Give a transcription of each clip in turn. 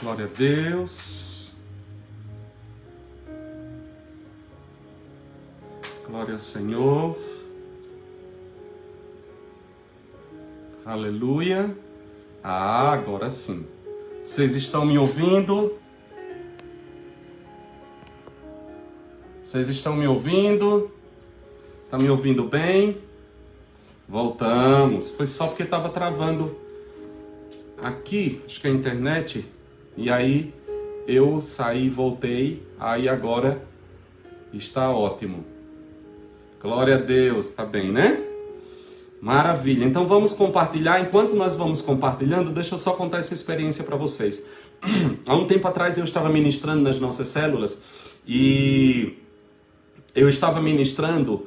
Glória a Deus. Glória ao Senhor. Aleluia. Agora sim. Vocês estão me ouvindo? Vocês estão me ouvindo? Tá me ouvindo bem? Voltamos. Foi só porque estava travando aqui, acho que a internet. E aí eu saí e voltei. Aí agora está ótimo. Glória a Deus. Tá bem, né? Maravilha. Então vamos compartilhar. Enquanto nós vamos compartilhando, deixa eu só contar essa experiência para vocês. Há um tempo atrás eu estava ministrando nas nossas células e eu estava ministrando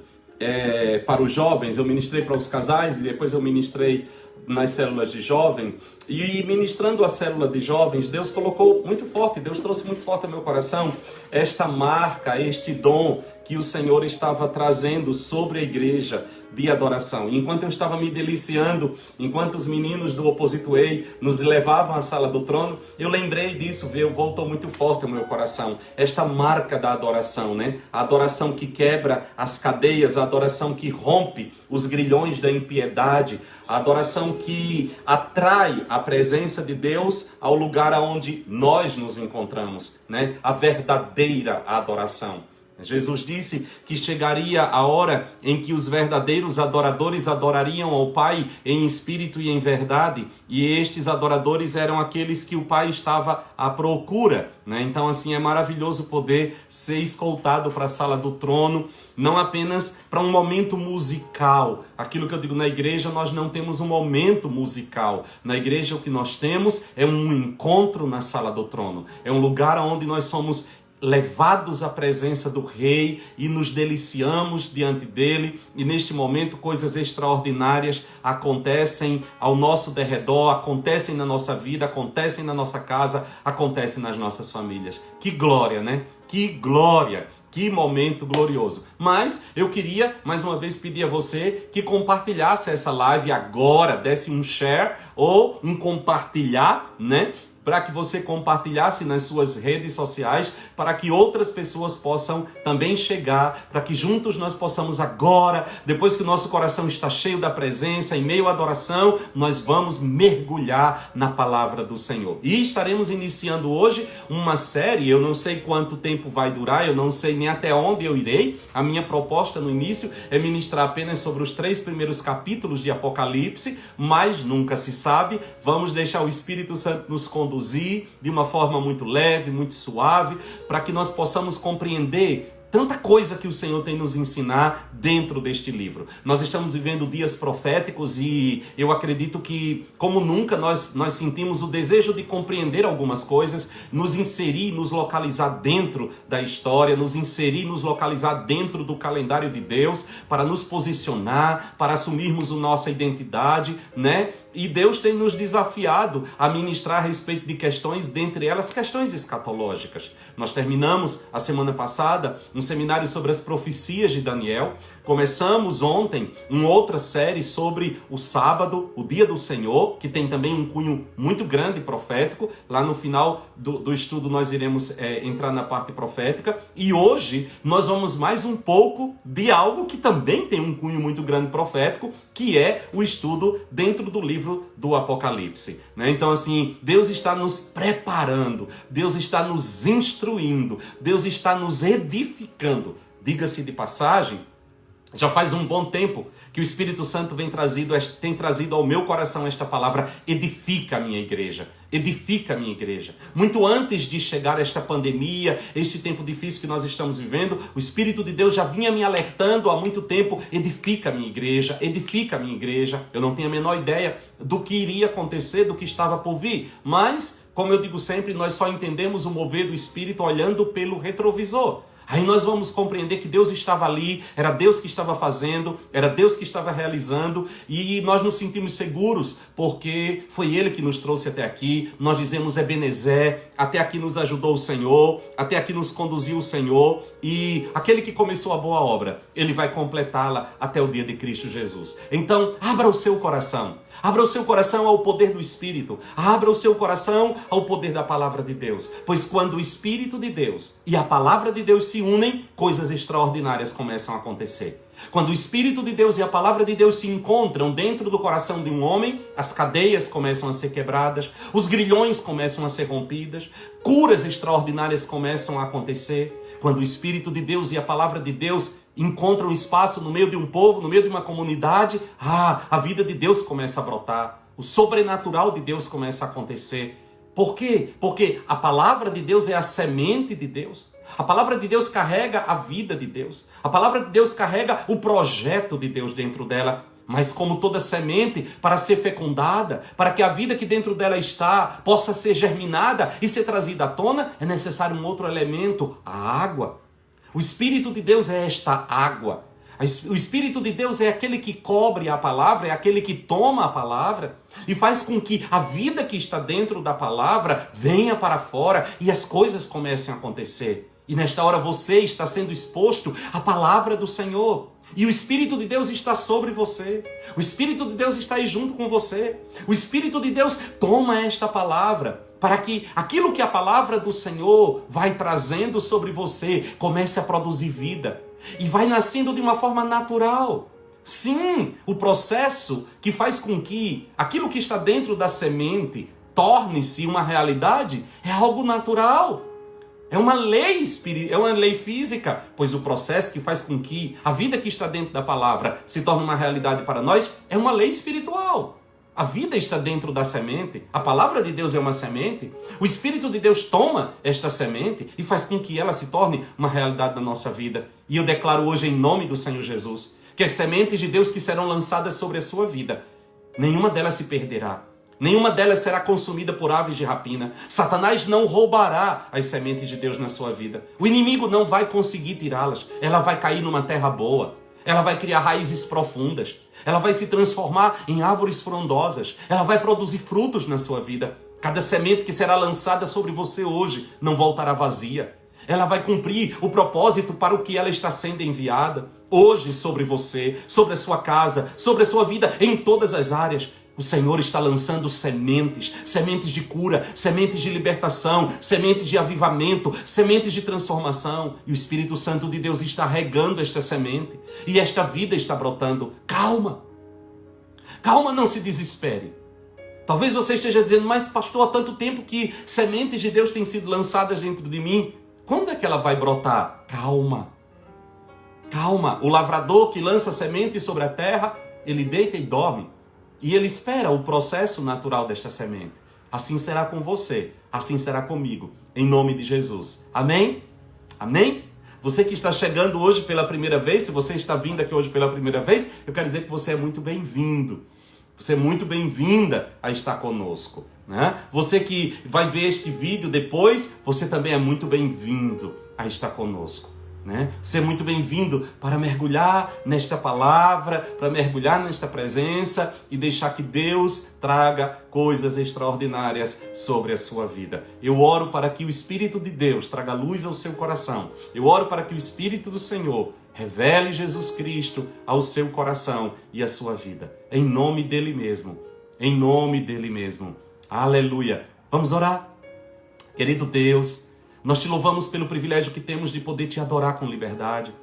para os jovens. Eu ministrei para os casais e depois eu ministrei nas células de jovem. E ministrando a célula de jovens, Deus colocou muito forte, Deus trouxe muito forte ao meu coração esta marca, este dom que o Senhor estava trazendo sobre a igreja de adoração. E enquanto eu estava me deliciando, enquanto os meninos do Opposite Way nos levavam à sala do trono, eu lembrei disso, voltou muito forte ao meu coração. Esta marca da adoração, né? A adoração que quebra as cadeias, a adoração que rompe os grilhões da impiedade, a adoração que atrai a presença de Deus ao lugar onde nós nos encontramos, né? A verdadeira adoração. Jesus disse que chegaria a hora em que os verdadeiros adoradores adorariam ao Pai em espírito e em verdade, e estes adoradores eram aqueles que o Pai estava à procura, né? Então assim é maravilhoso poder ser escoltado para a sala do trono, não apenas para um momento musical. Aquilo que eu digo, na igreja nós não temos um momento musical. Na igreja o que nós temos é um encontro na sala do trono. É um lugar onde nós somos levados à presença do Rei e nos deliciamos diante dele, e neste momento coisas extraordinárias acontecem ao nosso derredor, acontecem na nossa vida, acontecem na nossa casa, acontecem nas nossas famílias. Que glória, né? Que glória! Que momento glorioso. Mas eu queria, mais uma vez, pedir a você que compartilhasse essa live agora, desse um share ou um compartilhar, né? Para que você compartilhasse nas suas redes sociais, para que outras pessoas possam também chegar, para que juntos nós possamos agora, depois que o nosso coração está cheio da presença, em meio à adoração, nós vamos mergulhar na palavra do Senhor. E estaremos iniciando hoje uma série, eu não sei quanto tempo vai durar, eu não sei nem até onde eu irei. A minha proposta no início é ministrar apenas sobre os 3 primeiros capítulos de Apocalipse, mas nunca se sabe. Vamos deixar o Espírito Santo nos conduzir de uma forma muito leve, muito suave, para que nós possamos compreender tanta coisa que o Senhor tem nos ensinar dentro deste livro. Nós estamos vivendo dias proféticos e eu acredito que, como nunca, nós sentimos o desejo de compreender algumas coisas, nos inserir, nos localizar dentro da história, nos inserir, nos localizar dentro do calendário de Deus, para nos posicionar, para assumirmos a nossa identidade, né? E Deus tem nos desafiado a ministrar a respeito de questões, dentre elas questões escatológicas. Nós terminamos a semana passada um seminário sobre as profecias de Daniel. Começamos ontem uma outra série sobre o sábado, o dia do Senhor, que tem também um cunho muito grande profético. Lá no final do estudo nós iremos entrar na parte profética. E hoje nós vamos mais um pouco de algo que também tem um cunho muito grande profético, que é o estudo dentro do livro do Apocalipse, né? Então assim, Deus está nos preparando, Deus está nos instruindo, Deus está nos edificando. Diga-se de passagem, já faz um bom tempo que o Espírito Santo tem trazido ao meu coração esta palavra: edifica a minha igreja. Edifica a minha igreja. Muito antes de chegar esta pandemia, este tempo difícil que nós estamos vivendo, o Espírito de Deus já vinha me alertando há muito tempo: edifica a minha igreja, edifica a minha igreja. Eu não tinha a menor ideia do que iria acontecer, do que estava por vir, mas, como eu digo sempre, nós só entendemos o mover do Espírito olhando pelo retrovisor. Aí nós vamos compreender que Deus estava ali, era Deus que estava fazendo, era Deus que estava realizando, e nós nos sentimos seguros, porque foi Ele que nos trouxe até aqui. Nós dizemos Ebenezer, até aqui nos ajudou o Senhor, até aqui nos conduziu o Senhor, e aquele que começou a boa obra, Ele vai completá-la até o dia de Cristo Jesus. Então, abra o seu coração ao poder do Espírito, abra o seu coração ao poder da palavra de Deus, pois quando o Espírito de Deus e a palavra de Deus se unem, coisas extraordinárias começam a acontecer. Quando o Espírito de Deus e a palavra de Deus se encontram dentro do coração de um homem, as cadeias começam a ser quebradas, os grilhões começam a ser rompidas, curas extraordinárias começam a acontecer. Quando o Espírito de Deus e a palavra de Deus encontram espaço no meio de um povo, no meio de uma comunidade, a vida de Deus começa a brotar, o sobrenatural de Deus começa a acontecer. Por quê? Porque a palavra de Deus é a semente de Deus. A palavra de Deus carrega a vida de Deus. A palavra de Deus carrega o projeto de Deus dentro dela. Mas como toda semente, para ser fecundada, para que a vida que dentro dela está possa ser germinada e ser trazida à tona, é necessário um outro elemento, a água. O Espírito de Deus é esta água. O Espírito de Deus é aquele que cobre a palavra, é aquele que toma a palavra e faz com que a vida que está dentro da palavra venha para fora e as coisas comecem a acontecer. E nesta hora você está sendo exposto à palavra do Senhor. E o Espírito de Deus está sobre você. O Espírito de Deus está aí junto com você. O Espírito de Deus toma esta palavra para que aquilo que a palavra do Senhor vai trazendo sobre você comece a produzir vida. E vai nascendo de uma forma natural. Sim, o processo que faz com que aquilo que está dentro da semente torne-se uma realidade é algo natural. É uma lei física, pois o processo que faz com que a vida que está dentro da palavra se torne uma realidade para nós é uma lei espiritual. A vida está dentro da semente, a palavra de Deus é uma semente, o Espírito de Deus toma esta semente e faz com que ela se torne uma realidade na nossa vida. E eu declaro hoje em nome do Senhor Jesus, que as sementes de Deus que serão lançadas sobre a sua vida, nenhuma delas se perderá. Nenhuma delas será consumida por aves de rapina. Satanás não roubará as sementes de Deus na sua vida. O inimigo não vai conseguir tirá-las. Ela vai cair numa terra boa. Ela vai criar raízes profundas. Ela vai se transformar em árvores frondosas. Ela vai produzir frutos na sua vida. Cada semente que será lançada sobre você hoje não voltará vazia. Ela vai cumprir o propósito para o que ela está sendo enviada. Hoje sobre você, sobre a sua casa, sobre a sua vida, em todas as áreas. O Senhor está lançando sementes, sementes de cura, sementes de libertação, sementes de avivamento, sementes de transformação. E o Espírito Santo de Deus está regando esta semente. E esta vida está brotando. Calma. Calma, não se desespere. Talvez você esteja dizendo, mas pastor, há tanto tempo que sementes de Deus têm sido lançadas dentro de mim. Quando é que ela vai brotar? Calma. Calma. O lavrador que lança semente sobre a terra, ele deita e dorme. E ele espera o processo natural desta semente. Assim será com você, assim será comigo, em nome de Jesus. Amém? Amém? Você que está chegando hoje pela primeira vez, se você está vindo aqui hoje pela primeira vez, eu quero dizer que você é muito bem-vindo. Você é muito bem-vinda a estar conosco, né? Você que vai ver este vídeo depois, você também é muito bem-vindo a estar conosco. Né? Você é muito bem-vindo para mergulhar nesta palavra, para mergulhar nesta presença e deixar que Deus traga coisas extraordinárias sobre a sua vida. Eu oro para que o Espírito de Deus traga luz ao seu coração. Eu oro para que o Espírito do Senhor revele Jesus Cristo ao seu coração e à sua vida. Em nome dele mesmo. Em nome dele mesmo. Aleluia. Vamos orar? Querido Deus, nós te louvamos pelo privilégio que temos de poder te adorar com liberdade.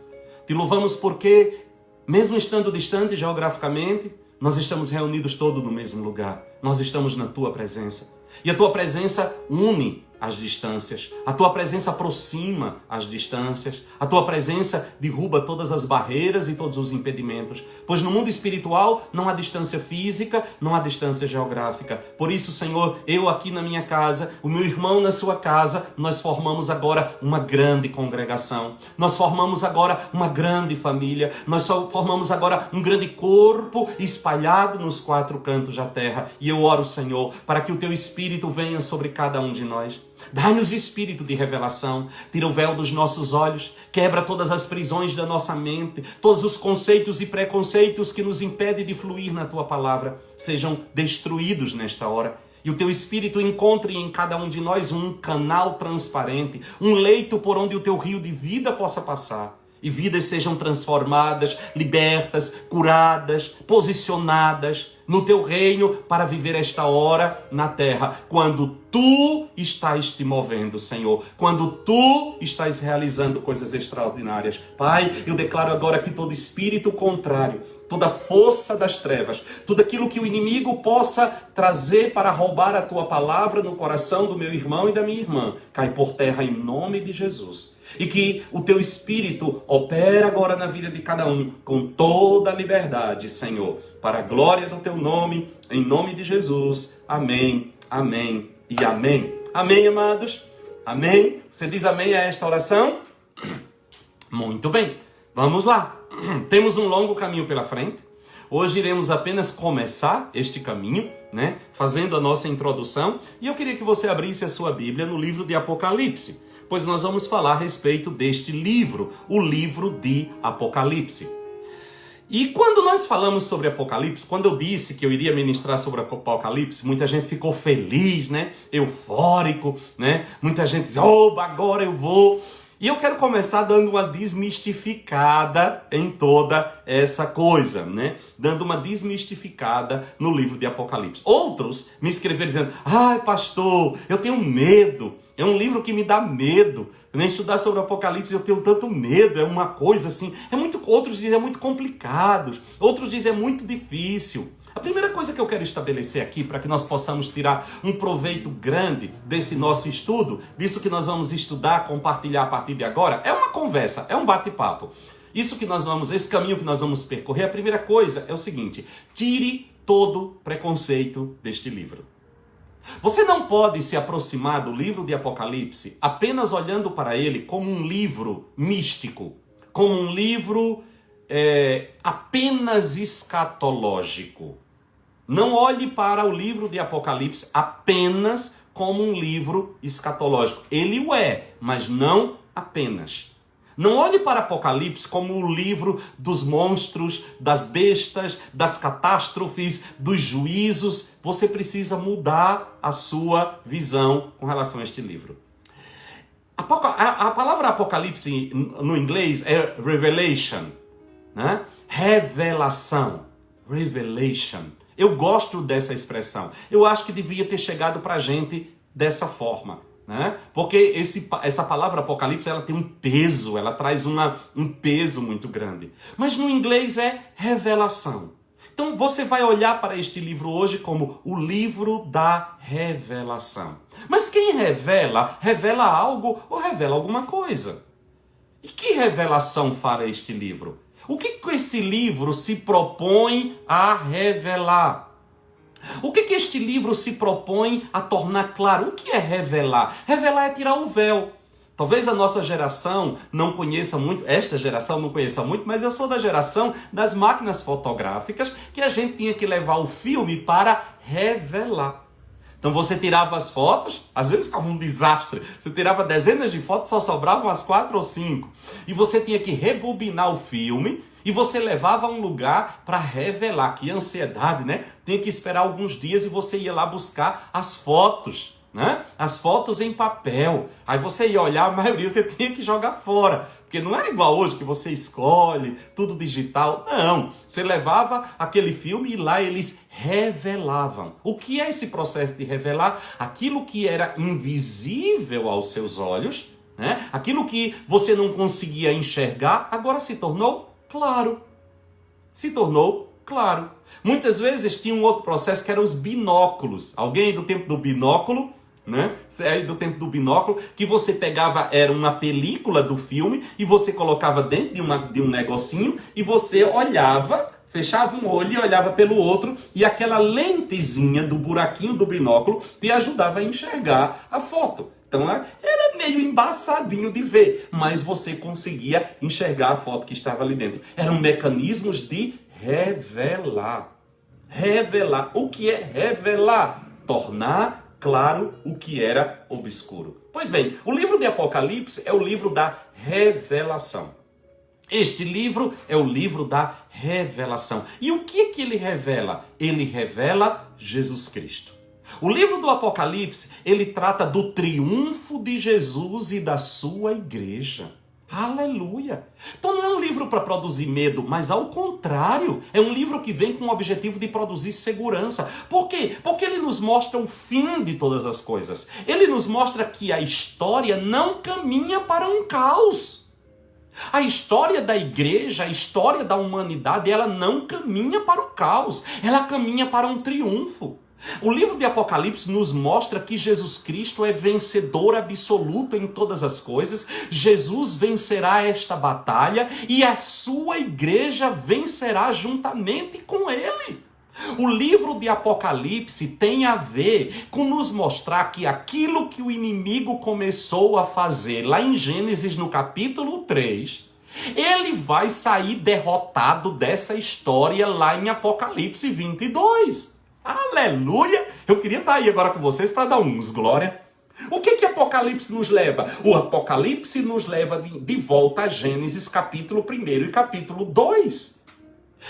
Te louvamos porque, mesmo estando distante geograficamente, nós estamos reunidos todos no mesmo lugar. Nós estamos na tua presença. E a tua presença une as distâncias. A tua presença aproxima as distâncias. A tua presença derruba todas as barreiras e todos os impedimentos. Pois no mundo espiritual não há distância física, não há distância geográfica. Por isso, Senhor, eu aqui na minha casa, o meu irmão na sua casa, nós formamos agora uma grande congregação. Nós formamos agora uma grande família. Nós formamos agora um grande corpo espalhado nos 4 cantos da terra. E eu oro, Senhor, para que o teu Espírito venha sobre cada um de nós. Dá-nos espírito de revelação, tira o véu dos nossos olhos, quebra todas as prisões da nossa mente, todos os conceitos e preconceitos que nos impedem de fluir na tua palavra, sejam destruídos nesta hora. E o teu Espírito encontre em cada um de nós um canal transparente, um leito por onde o teu rio de vida possa passar. E vidas sejam transformadas, libertas, curadas, posicionadas no teu reino para viver esta hora na terra. Quando tu estás te movendo, Senhor. Quando tu estás realizando coisas extraordinárias. Pai, eu declaro agora que todo espírito contrário, toda força das trevas, tudo aquilo que o inimigo possa trazer para roubar a tua palavra no coração do meu irmão e da minha irmã, cai por terra em nome de Jesus. E que o teu Espírito opera agora na vida de cada um com toda a liberdade, Senhor, para a glória do teu nome, em nome de Jesus. Amém, amém e amém. Amém, amados? Amém? Você diz amém a esta oração? Muito bem, vamos lá. Temos um longo caminho pela frente. Hoje iremos apenas começar este caminho, né? Fazendo a nossa introdução. E eu queria que você abrisse a sua Bíblia no livro de Apocalipse, pois nós vamos falar a respeito deste livro, o livro de Apocalipse. E quando nós falamos sobre Apocalipse, quando eu disse que eu iria ministrar sobre Apocalipse, muita gente ficou feliz, né? Eufórico, né? Muita gente diz, agora eu vou. E eu quero começar dando uma desmistificada em toda essa coisa, né? Dando uma desmistificada no livro de Apocalipse. Outros me escreveram dizendo, pastor, eu tenho medo. É um livro que me dá medo. Nem estudar sobre o Apocalipse eu tenho tanto medo. É uma coisa assim. Outros dizem é muito complicado. Outros dizem é muito difícil. A primeira coisa que eu quero estabelecer aqui, para que nós possamos tirar um proveito grande desse nosso estudo, disso que nós vamos estudar, compartilhar a partir de agora, é uma conversa, é um bate-papo. Esse caminho que nós vamos percorrer, a primeira coisa é o seguinte: tire todo preconceito deste livro. Você não pode se aproximar do livro de Apocalipse apenas olhando para ele como um livro místico, como um livro apenas escatológico. Não olhe para o livro de Apocalipse apenas como um livro escatológico. Ele o é, mas não apenas. Não olhe para Apocalipse como o livro dos monstros, das bestas, das catástrofes, dos juízos. Você precisa mudar a sua visão com relação a este livro. A palavra Apocalipse no inglês é revelation, né? Revelação. Revelation. Eu gosto dessa expressão. Eu acho que devia ter chegado para a gente dessa forma, né? Porque essa palavra Apocalipse, ela tem um peso, ela traz um peso muito grande. Mas no inglês é revelação. Então você vai olhar para este livro hoje como o livro da revelação. Mas quem revela, revela algo ou revela alguma coisa. E que revelação fará este livro? O que esse livro se propõe a revelar? O que este livro se propõe a tornar claro? O que é revelar? Revelar é tirar o véu. Talvez a nossa geração não conheça muito, esta geração não conheça muito, mas eu sou da geração das máquinas fotográficas que a gente tinha que levar o filme para revelar. Então você tirava as fotos, às vezes ficava um desastre. Você tirava dezenas de fotos, só sobravam as 4 ou 5. E você tinha que rebobinar o filme e você levava a um lugar para revelar. Que ansiedade, né? Tinha que esperar alguns dias e você ia lá buscar as fotos, né? As fotos em papel. Aí você ia olhar, a maioria você tinha que jogar fora. Porque não era igual hoje que você escolhe, tudo digital. Não, você levava aquele filme e lá eles revelavam. O que é esse processo de revelar? Aquilo que era invisível aos seus olhos, né? Aquilo que você não conseguia enxergar, agora se tornou claro. Se tornou claro. Muitas vezes tinha um outro processo que eram os binóculos. Alguém do tempo do binóculo, né? Aí do tempo do binóculo, que você pegava, era uma película do filme e você colocava dentro de um negocinho e você olhava, fechava um olho e olhava pelo outro e aquela lentezinha do buraquinho do binóculo te ajudava a enxergar a foto. Então era meio embaçadinho de ver, mas você conseguia enxergar a foto que estava ali dentro. Eram mecanismos de revelar. Revelar. O que é revelar? Tornar claro o que era obscuro. Pois bem, o livro de Apocalipse é o livro da revelação. Este livro é o livro da revelação. E o que é que ele revela? Ele revela Jesus Cristo. O livro do Apocalipse, ele trata do triunfo de Jesus e da sua igreja. Aleluia! Então não é um livro para produzir medo, mas ao contrário, é um livro que vem com o objetivo de produzir segurança. Por quê? Porque ele nos mostra o fim de todas as coisas. Ele nos mostra que a história não caminha para um caos. A história da igreja, a história da humanidade, ela não caminha para o caos, ela caminha para um triunfo. O livro de Apocalipse nos mostra que Jesus Cristo é vencedor absoluto em todas as coisas. Jesus vencerá esta batalha e a sua igreja vencerá juntamente com ele. O livro de Apocalipse tem a ver com nos mostrar que aquilo que o inimigo começou a fazer lá em Gênesis no capítulo 3, ele vai sair derrotado dessa história lá em Apocalipse 22. Aleluia! Eu queria estar aí agora com vocês para dar uns glória. O que Apocalipse nos leva? O Apocalipse nos leva de volta a Gênesis capítulo 1 e capítulo 2.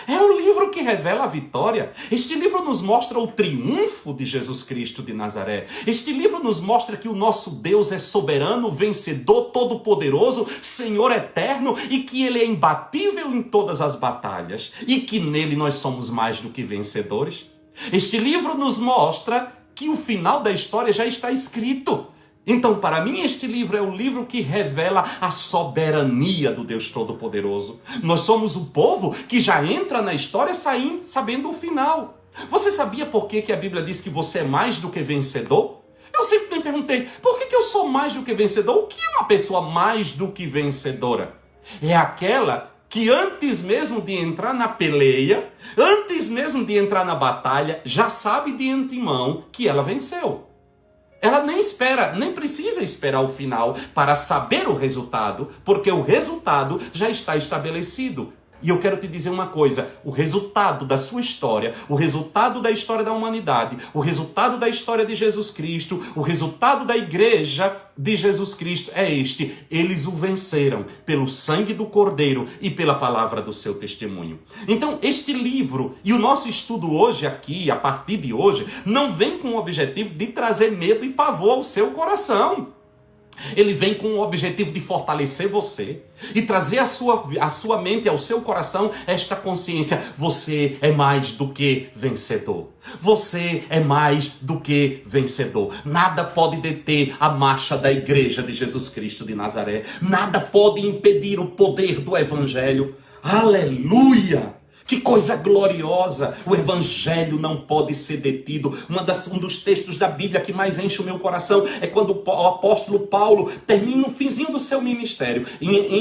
É um livro que revela a vitória. Este livro nos mostra o triunfo de Jesus Cristo de Nazaré. Este livro nos mostra que o nosso Deus é soberano, vencedor, todo-poderoso, Senhor eterno e que Ele é imbatível em todas as batalhas e que nele nós somos mais do que vencedores. Este livro nos mostra que o final da história já está escrito. Então, para mim, este livro é o livro que revela a soberania do Deus Todo-Poderoso. Nós somos o povo que já entra na história sabendo o final. Você sabia por que a Bíblia diz que você é mais do que vencedor? Eu sempre me perguntei, por que eu sou mais do que vencedor? O que é uma pessoa mais do que vencedora? É aquela que antes mesmo de entrar na peleia, antes mesmo de entrar na batalha, já sabe de antemão que ela venceu. Ela nem precisa esperar o final para saber o resultado, porque o resultado já está estabelecido. E eu quero te dizer uma coisa, o resultado da sua história, o resultado da história da humanidade, o resultado da história de Jesus Cristo, o resultado da igreja de Jesus Cristo é este: eles o venceram pelo sangue do Cordeiro e pela palavra do seu testemunho. Então, este livro e o nosso estudo hoje aqui, a partir de hoje, não vem com o objetivo de trazer medo e pavor ao seu coração. Ele vem com o objetivo de fortalecer você e trazer à sua mente, ao seu coração, esta consciência: você é mais do que vencedor. Você é mais do que vencedor. Nada pode deter a marcha da igreja de Jesus Cristo de Nazaré. Nada pode impedir o poder do Evangelho. Aleluia! Que coisa gloriosa! O Evangelho não pode ser detido. Um dos textos da Bíblia que mais enche o meu coração é quando o apóstolo Paulo termina no finzinho do seu ministério.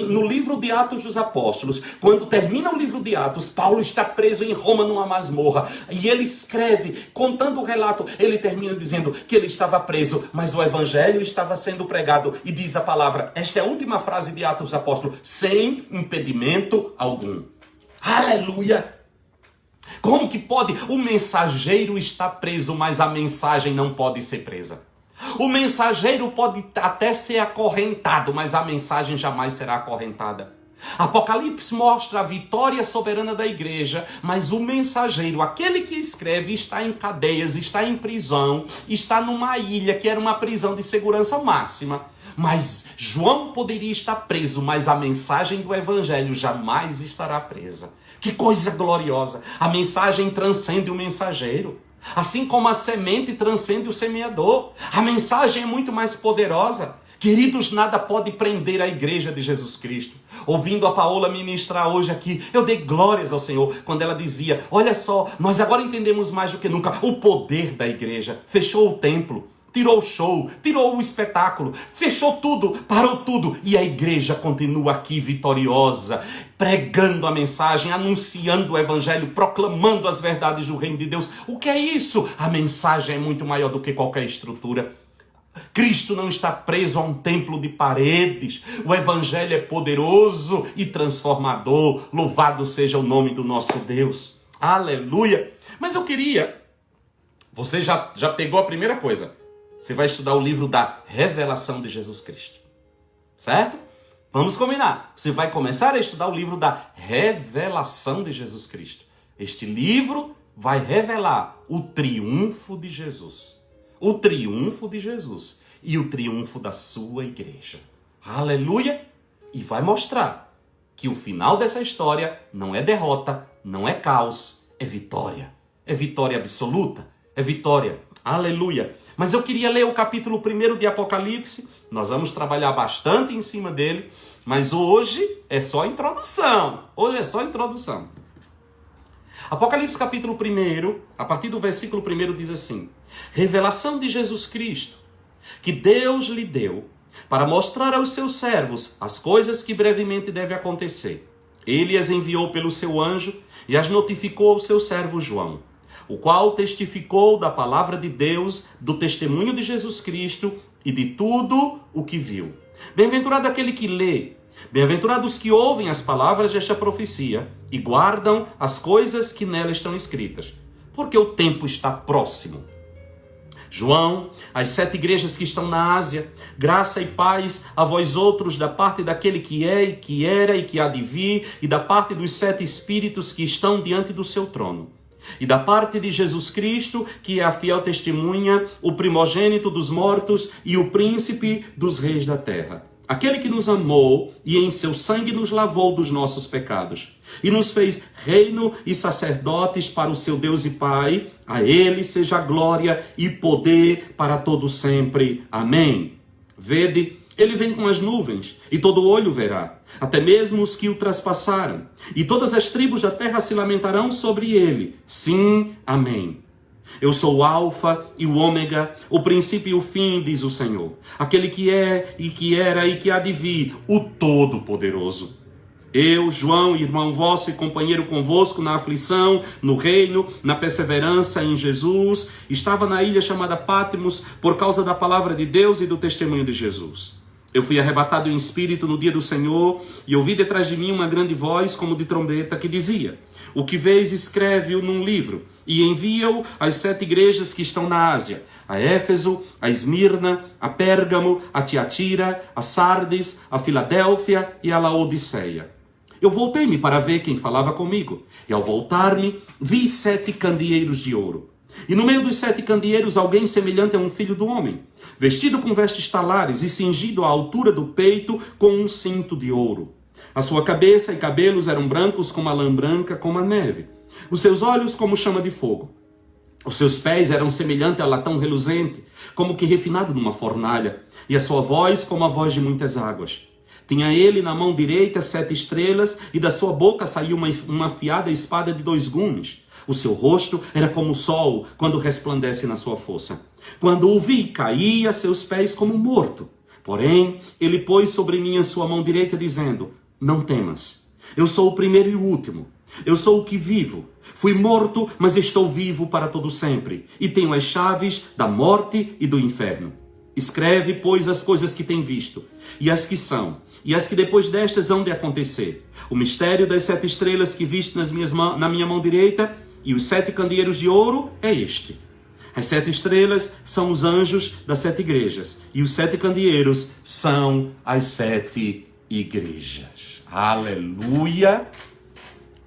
No livro de Atos dos Apóstolos, quando termina o livro de Atos, Paulo está preso em Roma numa masmorra. E ele escreve, contando o relato, ele termina dizendo que ele estava preso, mas o Evangelho estava sendo pregado. E diz a palavra, esta é a última frase de Atos dos Apóstolos: sem impedimento algum. Aleluia! Como que pode? O mensageiro está preso, mas a mensagem não pode ser presa. O mensageiro pode até ser acorrentado, mas a mensagem jamais será acorrentada. Apocalipse mostra a vitória soberana da igreja, mas o mensageiro, aquele que escreve, está em cadeias, está em prisão, está numa ilha que era uma prisão de segurança máxima. Mas João poderia estar preso, mas a mensagem do Evangelho jamais estará presa. Que coisa gloriosa! A mensagem transcende o mensageiro. Assim como a semente transcende o semeador. A mensagem é muito mais poderosa. Queridos, nada pode prender a igreja de Jesus Cristo. Ouvindo a Paola ministrar hoje aqui, eu dei glórias ao Senhor quando ela dizia: olha só, nós agora entendemos mais do que nunca o poder da igreja. Fechou o templo. Tirou o show, tirou o espetáculo, fechou tudo, parou tudo. E a igreja continua aqui vitoriosa, pregando a mensagem, anunciando o Evangelho, proclamando as verdades do reino de Deus. O que é isso? A mensagem é muito maior do que qualquer estrutura. Cristo não está preso a um templo de paredes. O Evangelho é poderoso e transformador. Louvado seja o nome do nosso Deus. Aleluia! Mas eu queria... Você já pegou a primeira coisa. Você vai estudar o livro da revelação de Jesus Cristo. Certo? Vamos combinar. Você vai começar a estudar o livro da revelação de Jesus Cristo. Este livro vai revelar o triunfo de Jesus. O triunfo de Jesus e o triunfo da sua igreja. Aleluia! E vai mostrar que o final dessa história não é derrota, não é caos, é vitória. É vitória absoluta, é vitória. Aleluia! Mas eu queria ler o capítulo 1 de Apocalipse. Nós vamos trabalhar bastante em cima dele, mas hoje é só a introdução. Hoje é só a introdução. Apocalipse capítulo 1, a partir do versículo 1 diz assim: revelação de Jesus Cristo, que Deus lhe deu para mostrar aos seus servos as coisas que brevemente devem acontecer. Ele as enviou pelo seu anjo e as notificou ao seu servo João, o qual testificou da palavra de Deus, do testemunho de Jesus Cristo e de tudo o que viu. Bem-aventurado aquele que lê, bem-aventurados que ouvem as palavras desta profecia e guardam as coisas que nela estão escritas, porque o tempo está próximo. João, as 7 igrejas que estão na Ásia, graça e paz a vós outros da parte daquele que é e que era e que há de vir, e da parte dos 7 espíritos que estão diante do seu trono, e da parte de Jesus Cristo, que é a fiel testemunha, o primogênito dos mortos e o príncipe dos reis da terra. Aquele que nos amou e em seu sangue nos lavou dos nossos pecados e nos fez reino e sacerdotes para o seu Deus e Pai. A ele seja glória e poder para todo sempre. Amém. Vede, ele vem com as nuvens e todo olho verá, até mesmo os que o traspassaram, e todas as tribos da terra se lamentarão sobre ele. Sim, amém. Eu sou o Alfa e o Ômega, o princípio e o fim, diz o Senhor, aquele que é e que era e que há de vir, o Todo-Poderoso. Eu, João, irmão vosso e companheiro convosco na aflição, no reino, na perseverança em Jesus, estava na ilha chamada Patmos por causa da palavra de Deus e do testemunho de Jesus. Eu fui arrebatado em espírito no dia do Senhor e ouvi detrás de mim uma grande voz como de trombeta que dizia: o que vês, escreve-o num livro e envia-o às 7 igrejas que estão na Ásia, a Éfeso, a Esmirna, a Pérgamo, a Tiatira, a Sardes, a Filadélfia e a Laodiceia. Eu voltei-me para ver quem falava comigo, e ao voltar-me, vi 7 candeeiros de ouro. E no meio dos 7 candeeiros, alguém semelhante a um filho do homem, vestido com vestes talares e cingido à altura do peito com um cinto de ouro. A sua cabeça e cabelos eram brancos como a lã branca, como a neve. Os seus olhos como chama de fogo. Os seus pés eram semelhantes a latão reluzente, como que refinado numa fornalha, e a sua voz como a voz de muitas águas. Tinha ele na mão direita 7 estrelas, e da sua boca saiu uma afiada espada de 2 gumes. O seu rosto era como o sol, quando resplandece na sua força. Quando o vi, caí a seus pés como morto. Porém, ele pôs sobre mim a sua mão direita, dizendo: não temas, eu sou o primeiro e o último. Eu sou o que vivo. Fui morto, mas estou vivo para todo sempre. E tenho as chaves da morte e do inferno. Escreve, pois, as coisas que tem visto, e as que são, e as que depois destas hão de acontecer. O mistério das 7 estrelas que viste na minha mão direita, e os 7 candeeiros de ouro é este. As 7 estrelas são os anjos das 7 igrejas, e os 7 candeeiros são as 7 igrejas. Aleluia!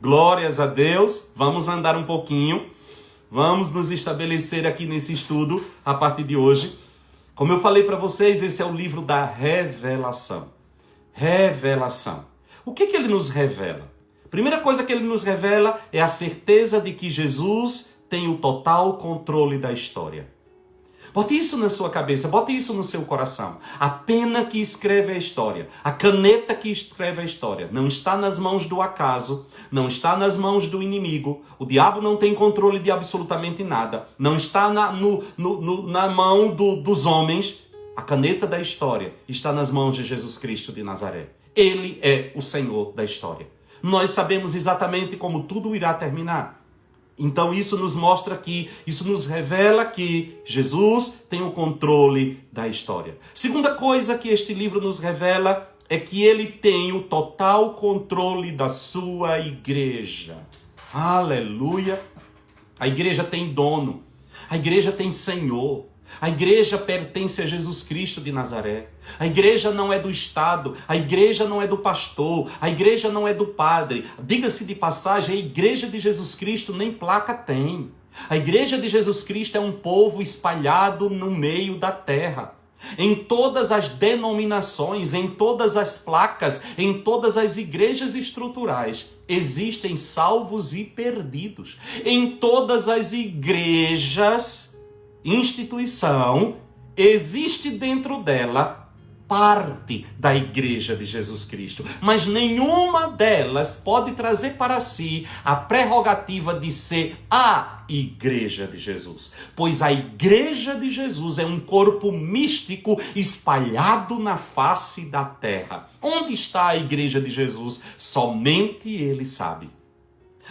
Glórias a Deus! Vamos andar um pouquinho, vamos nos estabelecer aqui nesse estudo a partir de hoje. Como eu falei para vocês, esse é o livro da revelação. Revelação. O que ele nos revela? Primeira coisa que ele nos revela é a certeza de que Jesus tem o total controle da história. Bote isso na sua cabeça, bote isso no seu coração. A pena que escreve a história, a caneta que escreve a história, não está nas mãos do acaso, não está nas mãos do inimigo. O diabo não tem controle de absolutamente nada. Não está na mão dos homens. A caneta da história está nas mãos de Jesus Cristo de Nazaré. Ele é o Senhor da história. Nós sabemos exatamente como tudo irá terminar. Então isso nos mostra que, isso nos revela que Jesus tem o controle da história. Segunda coisa que este livro nos revela é que ele tem o total controle da sua igreja. Aleluia! A igreja tem dono, a igreja tem Senhor, A igreja pertence a Jesus Cristo de Nazaré. A igreja não é do Estado, a igreja não é do pastor, a igreja não é do padre. Diga-se de passagem, a igreja de Jesus Cristo nem placa tem. A igreja de Jesus Cristo é um povo espalhado no meio da terra. Em todas as denominações, em todas as placas, em todas as igrejas estruturais, existem salvos e perdidos. Em todas as igrejas, instituição, existe dentro dela parte da igreja de Jesus Cristo, mas nenhuma delas pode trazer para si a prerrogativa de ser a igreja de Jesus, pois a igreja de Jesus é um corpo místico espalhado na face da terra. Onde está a igreja de Jesus? Somente Ele sabe.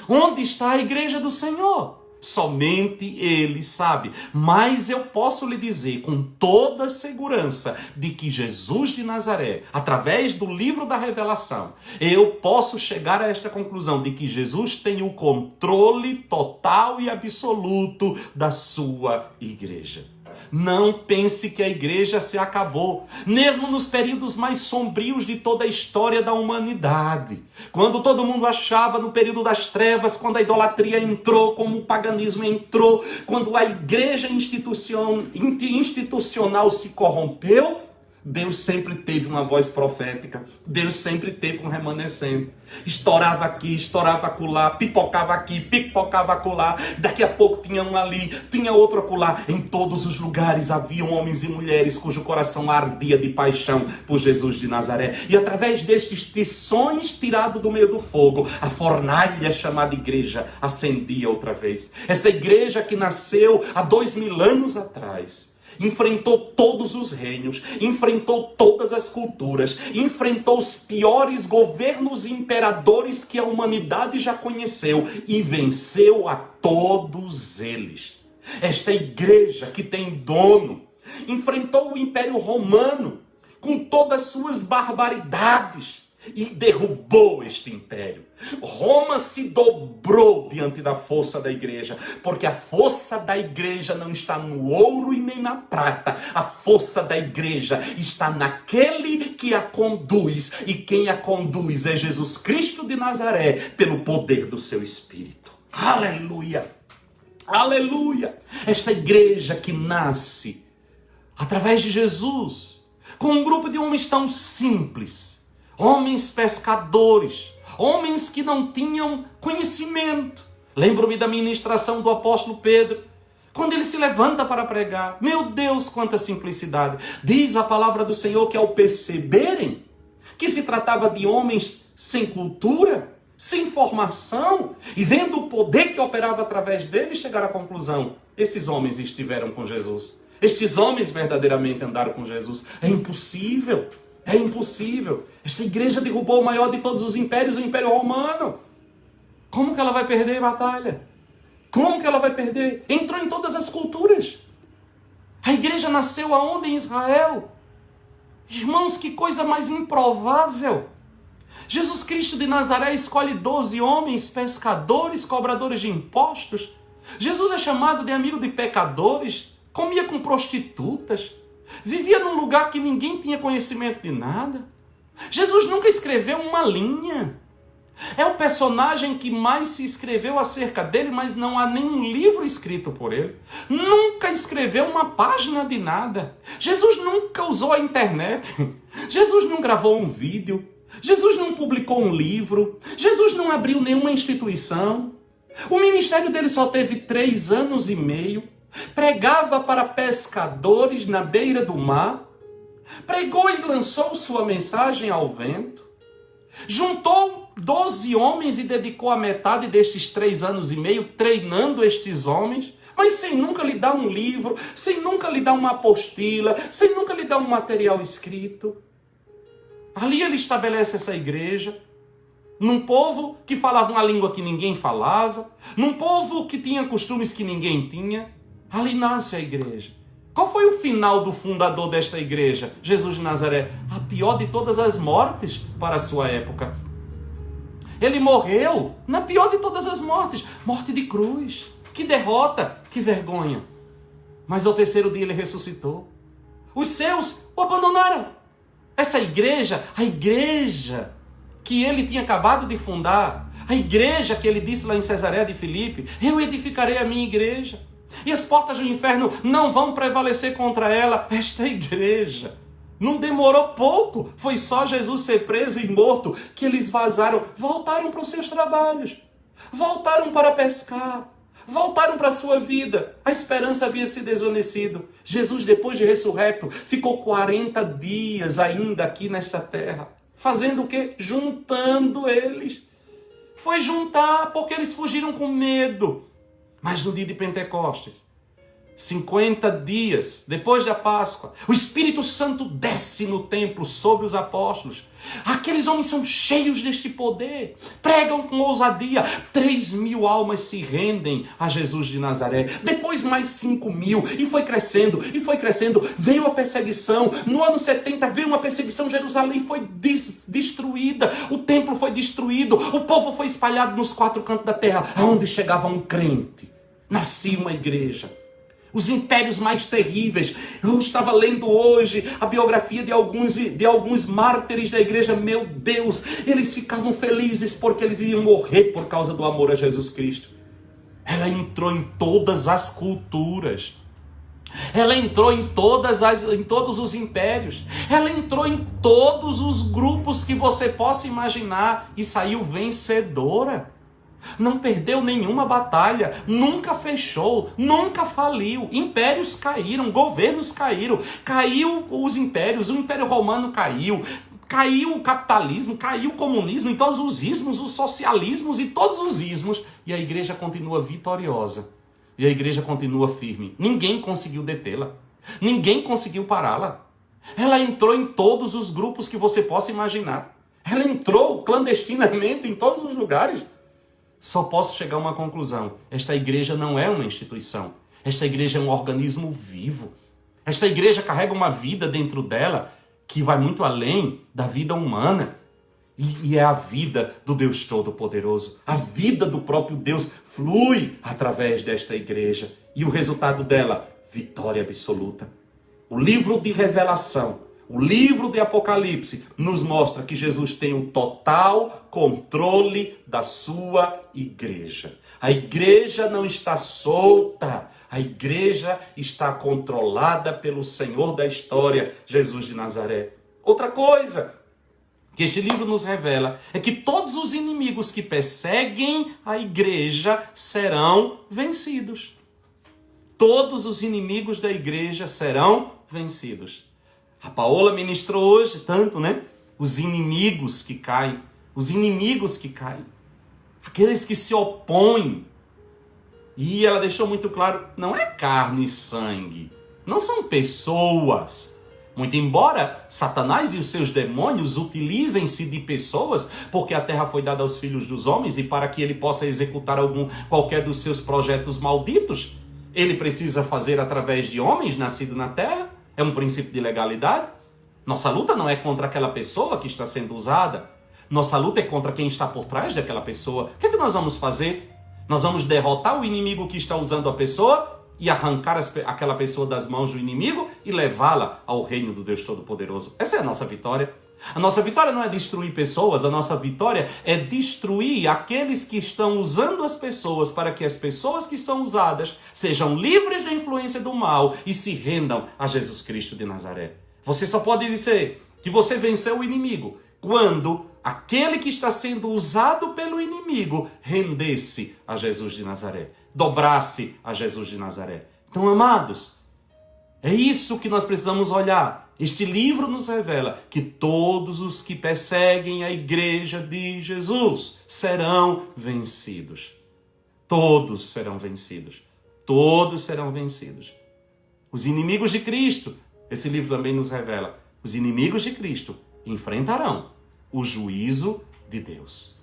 Onde está a igreja do Senhor? Somente Ele sabe. Mas eu posso lhe dizer com toda segurança de que Jesus de Nazaré, através do livro da Revelação, eu posso chegar a esta conclusão de que Jesus tem o controle total e absoluto da sua igreja. Não pense que a igreja se acabou, mesmo nos períodos mais sombrios de toda a história da humanidade. Quando todo mundo achava no período das trevas, quando a idolatria entrou, como o paganismo entrou, quando a igreja institucional se corrompeu, Deus sempre teve uma voz profética. Deus sempre teve um remanescente. Estourava aqui, estourava acolá, pipocava aqui, pipocava acolá. Daqui a pouco tinha um ali, tinha outro acolá. Em todos os lugares haviam homens e mulheres cujo coração ardia de paixão por Jesus de Nazaré. E através destes tições tirados do meio do fogo, a fornalha chamada igreja acendia outra vez. Essa igreja que nasceu há 2000 anos atrás, enfrentou todos os reinos, enfrentou todas as culturas, enfrentou os piores governos e imperadores que a humanidade já conheceu e venceu a todos eles. Esta igreja que tem dono enfrentou o Império Romano com todas as suas barbaridades e derrubou este império. Roma se dobrou diante da força da igreja, porque a força da igreja não está no ouro e nem na prata. A força da igreja está naquele que a conduz, e quem a conduz é Jesus Cristo de Nazaré, pelo poder do seu Espírito. Aleluia! Aleluia! Esta igreja que nasce através de Jesus, com um grupo de homens tão simples, homens pescadores, homens que não tinham conhecimento. Lembro-me da ministração do apóstolo Pedro, quando ele se levanta para pregar. Meu Deus, quanta simplicidade! Diz a palavra do Senhor que ao perceberem que se tratava de homens sem cultura, sem formação, e vendo o poder que operava através deles, chegaram à conclusão: esses homens estiveram com Jesus. Estes homens verdadeiramente andaram com Jesus. É impossível. É impossível. Esta igreja derrubou o maior de todos os impérios, o Império Romano. Como que ela vai perder a batalha? Como que ela vai perder? Entrou em todas as culturas. A igreja nasceu aonde? Em Israel. Irmãos, que coisa mais improvável. Jesus Cristo de Nazaré escolhe 12 homens, pescadores, cobradores de impostos. Jesus é chamado de amigo de pecadores, comia com prostitutas, vivia num lugar que ninguém tinha conhecimento de nada. Jesus nunca escreveu uma linha. É o personagem que mais se escreveu acerca dele, mas não há nenhum livro escrito por ele. Nunca escreveu uma página de nada. Jesus nunca usou a internet. Jesus não gravou um vídeo. Jesus não publicou um livro. Jesus não abriu nenhuma instituição. O ministério dele só teve 3 anos e meio. Pregava para pescadores na beira do mar, pregou e lançou sua mensagem ao vento, juntou 12 homens e dedicou a metade destes 3 anos e meio treinando estes homens, mas sem nunca lhe dar um livro, sem nunca lhe dar uma apostila, sem nunca lhe dar um material escrito. Ali ele estabelece essa igreja, num povo que falava uma língua que ninguém falava, num povo que tinha costumes que ninguém tinha. Ali nasce a igreja. Qual foi o final do fundador desta igreja? Jesus de Nazaré. A pior de todas as mortes para a sua época. Ele morreu na pior de todas as mortes. Morte de cruz. Que derrota, que vergonha. Mas ao terceiro dia ele ressuscitou. Os seus o abandonaram. Essa igreja, a igreja que ele tinha acabado de fundar, a igreja que ele disse lá em Cesareia de Filipe, eu edificarei a minha igreja, e as portas do inferno não vão prevalecer contra ela. Esta igreja não demorou pouco, foi só Jesus ser preso e morto que eles vazaram, voltaram para os seus trabalhos, voltaram para pescar, voltaram para a sua vida. A esperança havia se desvanecido. Jesus, depois de ressurreto, ficou 40 dias ainda aqui nesta terra. Fazendo o quê? Juntando eles. Foi juntar porque eles fugiram com medo. Mas no dia de Pentecostes, 50 dias depois da Páscoa, o Espírito Santo desce no templo sobre os apóstolos. Aqueles homens são cheios deste poder, pregam com ousadia. 3.000 almas se rendem a Jesus de Nazaré. Depois mais 5.000, e foi crescendo, e foi crescendo. Veio a perseguição. No ano 70 veio uma perseguição. Jerusalém foi destruída, o templo foi destruído, o povo foi espalhado nos 4 cantos da terra. Aonde chegava um crente, nascia uma igreja. Os impérios mais terríveis. Eu estava lendo hoje a biografia de alguns mártires da igreja. Meu Deus, eles ficavam felizes porque eles iam morrer por causa do amor a Jesus Cristo. Ela entrou em todas as culturas. Ela entrou em todos os impérios. Ela entrou em todos os grupos que você possa imaginar e saiu vencedora. Não perdeu nenhuma batalha, nunca fechou, nunca faliu. Impérios caíram, governos caíram, caiu os impérios, o Império Romano caiu o capitalismo, caiu o comunismo, em todos os ismos, os socialismos e todos os ismos, e a igreja continua vitoriosa, e a igreja continua firme. Ninguém conseguiu detê-la, ninguém conseguiu pará-la. Ela entrou em todos os grupos que você possa imaginar, ela entrou clandestinamente em todos os lugares. Só posso chegar a uma conclusão. Esta igreja não é uma instituição. Esta igreja é um organismo vivo. Esta igreja carrega uma vida dentro dela que vai muito além da vida humana. E é a vida do Deus Todo-Poderoso. A vida do próprio Deus flui através desta igreja. E o resultado dela, vitória absoluta. O livro de Revelação, o livro de Apocalipse nos mostra que Jesus tem o total controle da sua igreja. A igreja não está solta, a igreja está controlada pelo Senhor da história, Jesus de Nazaré. Outra coisa que este livro nos revela é que todos os inimigos que perseguem a igreja serão vencidos. Todos os inimigos da igreja serão vencidos. A Paola ministrou hoje tanto, né? Os inimigos que caem. Os inimigos que caem. Aqueles que se opõem. E ela deixou muito claro, não é carne e sangue. Não são pessoas. Muito embora Satanás e os seus demônios utilizem-se de pessoas, porque a terra foi dada aos filhos dos homens e para que ele possa executar qualquer dos seus projetos malditos, ele precisa fazer através de homens nascidos na terra. É um princípio de legalidade. Nossa luta não é contra aquela pessoa que está sendo usada. Nossa luta é contra quem está por trás daquela pessoa. O que é que nós vamos fazer? Nós vamos derrotar o inimigo que está usando a pessoa e arrancar aquela pessoa das mãos do inimigo e levá-la ao reino do Deus Todo-Poderoso. Essa é a nossa vitória. A nossa vitória não é destruir pessoas, a nossa vitória é destruir aqueles que estão usando as pessoas para que as pessoas que são usadas sejam livres da influência do mal e se rendam a Jesus Cristo de Nazaré. Você só pode dizer que você venceu o inimigo quando aquele que está sendo usado pelo inimigo render-se a Jesus de Nazaré, dobrasse a Jesus de Nazaré. Então, amados, é isso que nós precisamos olhar. Este livro nos revela que todos os que perseguem a igreja de Jesus serão vencidos. Todos serão vencidos. Todos serão vencidos. Os inimigos de Cristo, esse livro também nos revela, os inimigos de Cristo enfrentarão o juízo de Deus.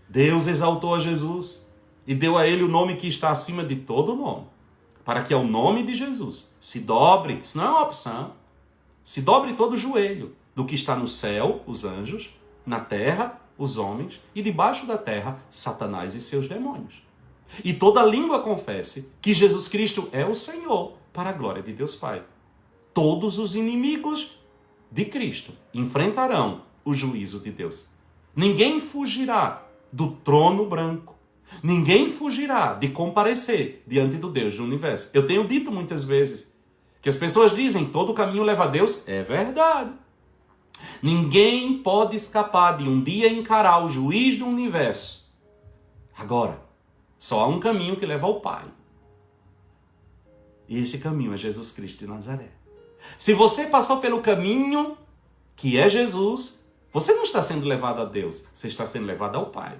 Deus exaltou a Jesus e deu a ele o nome que está acima de todo nome, para que ao nome de Jesus se dobre, isso não é uma opção, se dobre todo o joelho do que está no céu, os anjos, na terra, os homens, e debaixo da terra, Satanás e seus demônios. e toda língua confesse que Jesus Cristo é o Senhor, para a glória de Deus Pai. Todos os inimigos de Cristo enfrentarão o juízo de Deus. Ninguém fugirá do trono branco. Ninguém fugirá de comparecer diante do Deus do universo. Eu tenho dito muitas vezes que as pessoas dizem todo caminho leva a Deus. É verdade. Ninguém pode escapar de um dia encarar o juiz do universo. Agora, só há um caminho que leva ao Pai. E esse caminho é Jesus Cristo de Nazaré. Se você passou pelo caminho que é Jesus, você não está sendo levado a Deus, você está sendo levado ao Pai.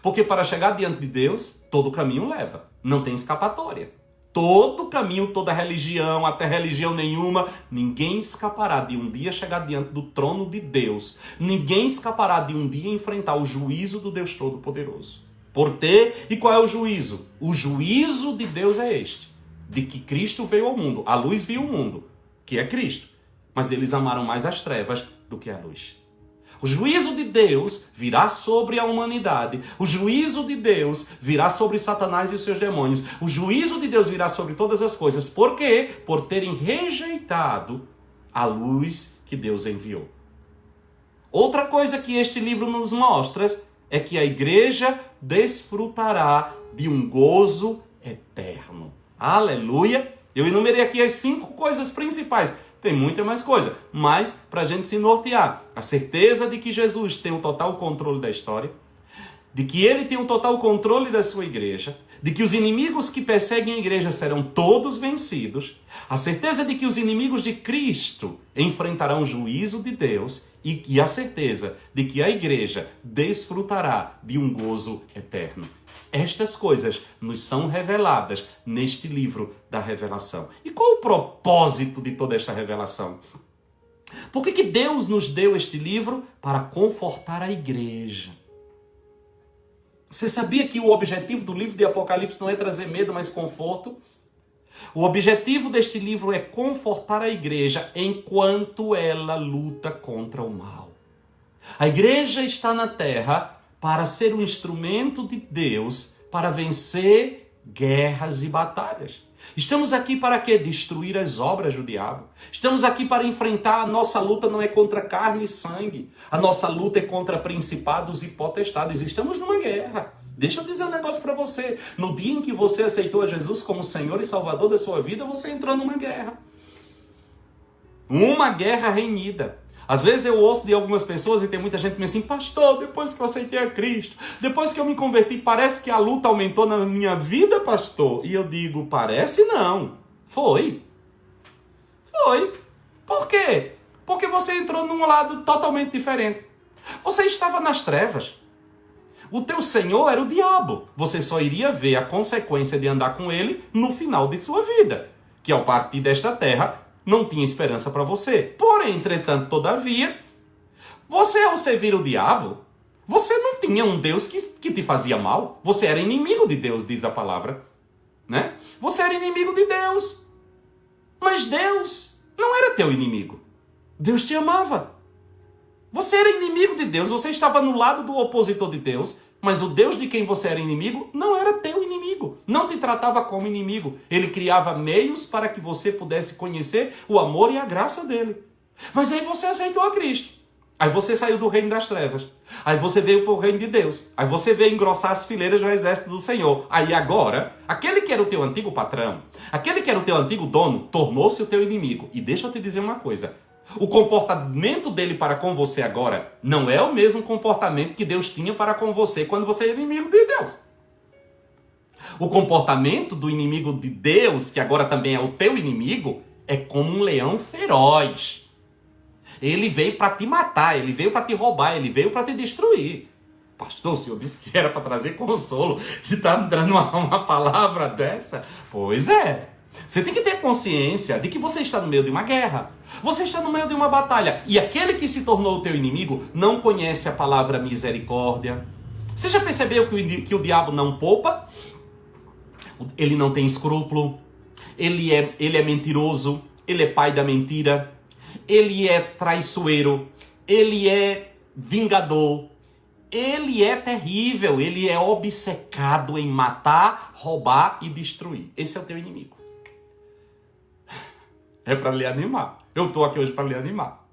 Porque para chegar diante de Deus, todo caminho leva. Não tem escapatória. Todo caminho, toda religião, até religião nenhuma, ninguém escapará de um dia chegar diante do trono de Deus. Ninguém escapará de um dia enfrentar o juízo do Deus Todo-Poderoso. E qual é o juízo? O juízo de Deus é este: de que Cristo veio ao mundo. A luz viu o mundo, que é Cristo. Mas eles amaram mais as trevas do que a luz. O juízo de Deus virá sobre a humanidade. O juízo de Deus virá sobre Satanás e os seus demônios. O juízo de Deus virá sobre todas as coisas. Por quê? Por terem rejeitado a luz que Deus enviou. Outra coisa que este livro nos mostra é que a igreja desfrutará de um gozo eterno. Aleluia! Eu enumerei aqui as 5 coisas principais. Tem muita mais coisa, mas para a gente se nortear, a certeza de que Jesus tem o total controle da história, de que ele tem o total controle da sua igreja, de que os inimigos que perseguem a igreja serão todos vencidos, a certeza de que os inimigos de Cristo enfrentarão o juízo de Deus e a certeza de que a igreja desfrutará de um gozo eterno. Estas coisas nos são reveladas neste livro da revelação. E qual o propósito de toda esta revelação? Por que Deus nos deu este livro? Para confortar a igreja. Você sabia que o objetivo do livro de Apocalipse não é trazer medo, mas conforto? O objetivo deste livro é confortar a igreja enquanto ela luta contra o mal. A igreja está na terra para ser um instrumento de Deus para vencer guerras e batalhas. Estamos aqui para quê? Destruir as obras do diabo. Estamos aqui para enfrentar, a nossa luta não é contra carne e sangue. A nossa luta é contra principados e potestades. Estamos numa guerra. Deixa eu dizer um negócio para você. No dia em que você aceitou a Jesus como Senhor e Salvador da sua vida, você entrou numa guerra. Uma guerra renhida. Às vezes eu ouço de algumas pessoas e tem muita gente que me diz assim: pastor, depois que eu aceitei a Cristo, depois que eu me converti, parece que a luta aumentou na minha vida, pastor. E eu digo: parece não. Foi. Por quê? Porque você entrou num lado totalmente diferente. Você estava nas trevas. O teu senhor era o diabo. Você só iria ver a consequência de andar com ele no final de sua vida. Que ao partir desta terra não tinha esperança para você. Porém, entretanto, todavia, você ao servir o diabo, você não tinha um Deus que te fazia mal. Você era inimigo de Deus, diz a palavra. Né? Você era inimigo de Deus. Mas Deus não era teu inimigo. Deus te amava. Você era inimigo de Deus, você estava no lado do opositor de Deus, mas o Deus de quem você era inimigo não era teu inimigo, não te tratava como inimigo. Ele criava meios para que você pudesse conhecer o amor e a graça dele. Mas aí você aceitou a Cristo. Aí você saiu do reino das trevas. Aí você veio para o reino de Deus. Aí você veio engrossar as fileiras do exército do Senhor. Aí agora, aquele que era o teu antigo patrão, aquele que era o teu antigo dono, tornou-se o teu inimigo. E deixa eu te dizer uma coisa. O comportamento dele para com você agora não é o mesmo comportamento que Deus tinha para com você quando você era inimigo de Deus. O comportamento do inimigo de Deus, que agora também é o teu inimigo, é como um leão feroz. Ele veio para te matar, ele veio para te roubar, ele veio para te destruir. Pastor, o senhor disse que era para trazer consolo e está me dando uma palavra dessa? Pois é. Você tem que ter consciência de que você está no meio de uma guerra. Você está no meio de uma batalha. E aquele que se tornou o teu inimigo não conhece a palavra misericórdia. Você já percebeu que o diabo não poupa? Ele não tem escrúpulo. Ele é mentiroso. Ele é pai da mentira. Ele é traiçoeiro. Ele é vingador. ele é terrível, ele é obcecado em matar, roubar e destruir. Esse é o teu inimigo. É para lhe animar. Eu estou aqui hoje para lhe animar.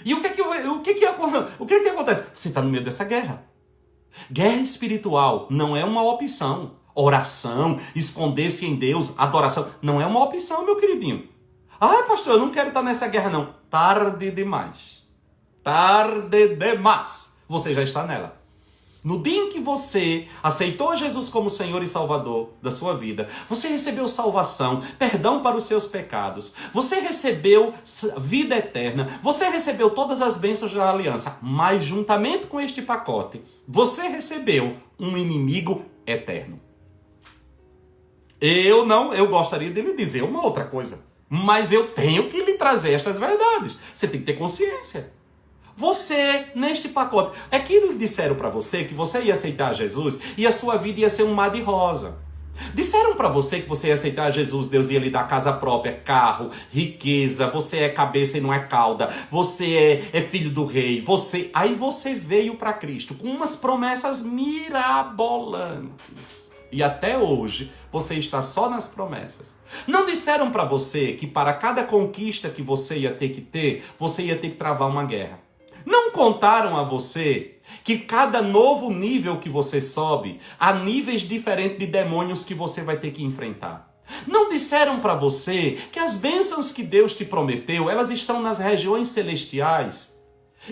E o que acontece? Você está no meio dessa guerra. Guerra espiritual não é uma opção. Oração, esconder-se em Deus, adoração, não é uma opção, meu queridinho. Ah, pastor, eu não quero estar nessa guerra, não. Tarde demais. Tarde demais. Você já está nela. No dia em que você aceitou Jesus como Senhor e Salvador da sua vida, você recebeu salvação, perdão para os seus pecados, você recebeu vida eterna, você recebeu todas as bênçãos da aliança, mas juntamente com este pacote, você recebeu um inimigo eterno. Eu gostaria de lhe dizer uma outra coisa, mas eu tenho que lhe trazer estas verdades. Você tem que ter consciência. Você, neste pacote, é que eles disseram para você que você ia aceitar Jesus e a sua vida ia ser um mar de rosa. Disseram para você que você ia aceitar Jesus, Deus ia lhe dar casa própria, carro, riqueza, você é cabeça e não é cauda, você é filho do rei, Aí você veio para Cristo com umas promessas mirabolantes. E até hoje você está só nas promessas. Não disseram para você que para cada conquista que você ia ter, você ia ter que travar uma guerra. Não contaram a você que cada novo nível que você sobe, há níveis diferentes de demônios que você vai ter que enfrentar. Não disseram para você que as bênçãos que Deus te prometeu, elas estão nas regiões celestiais,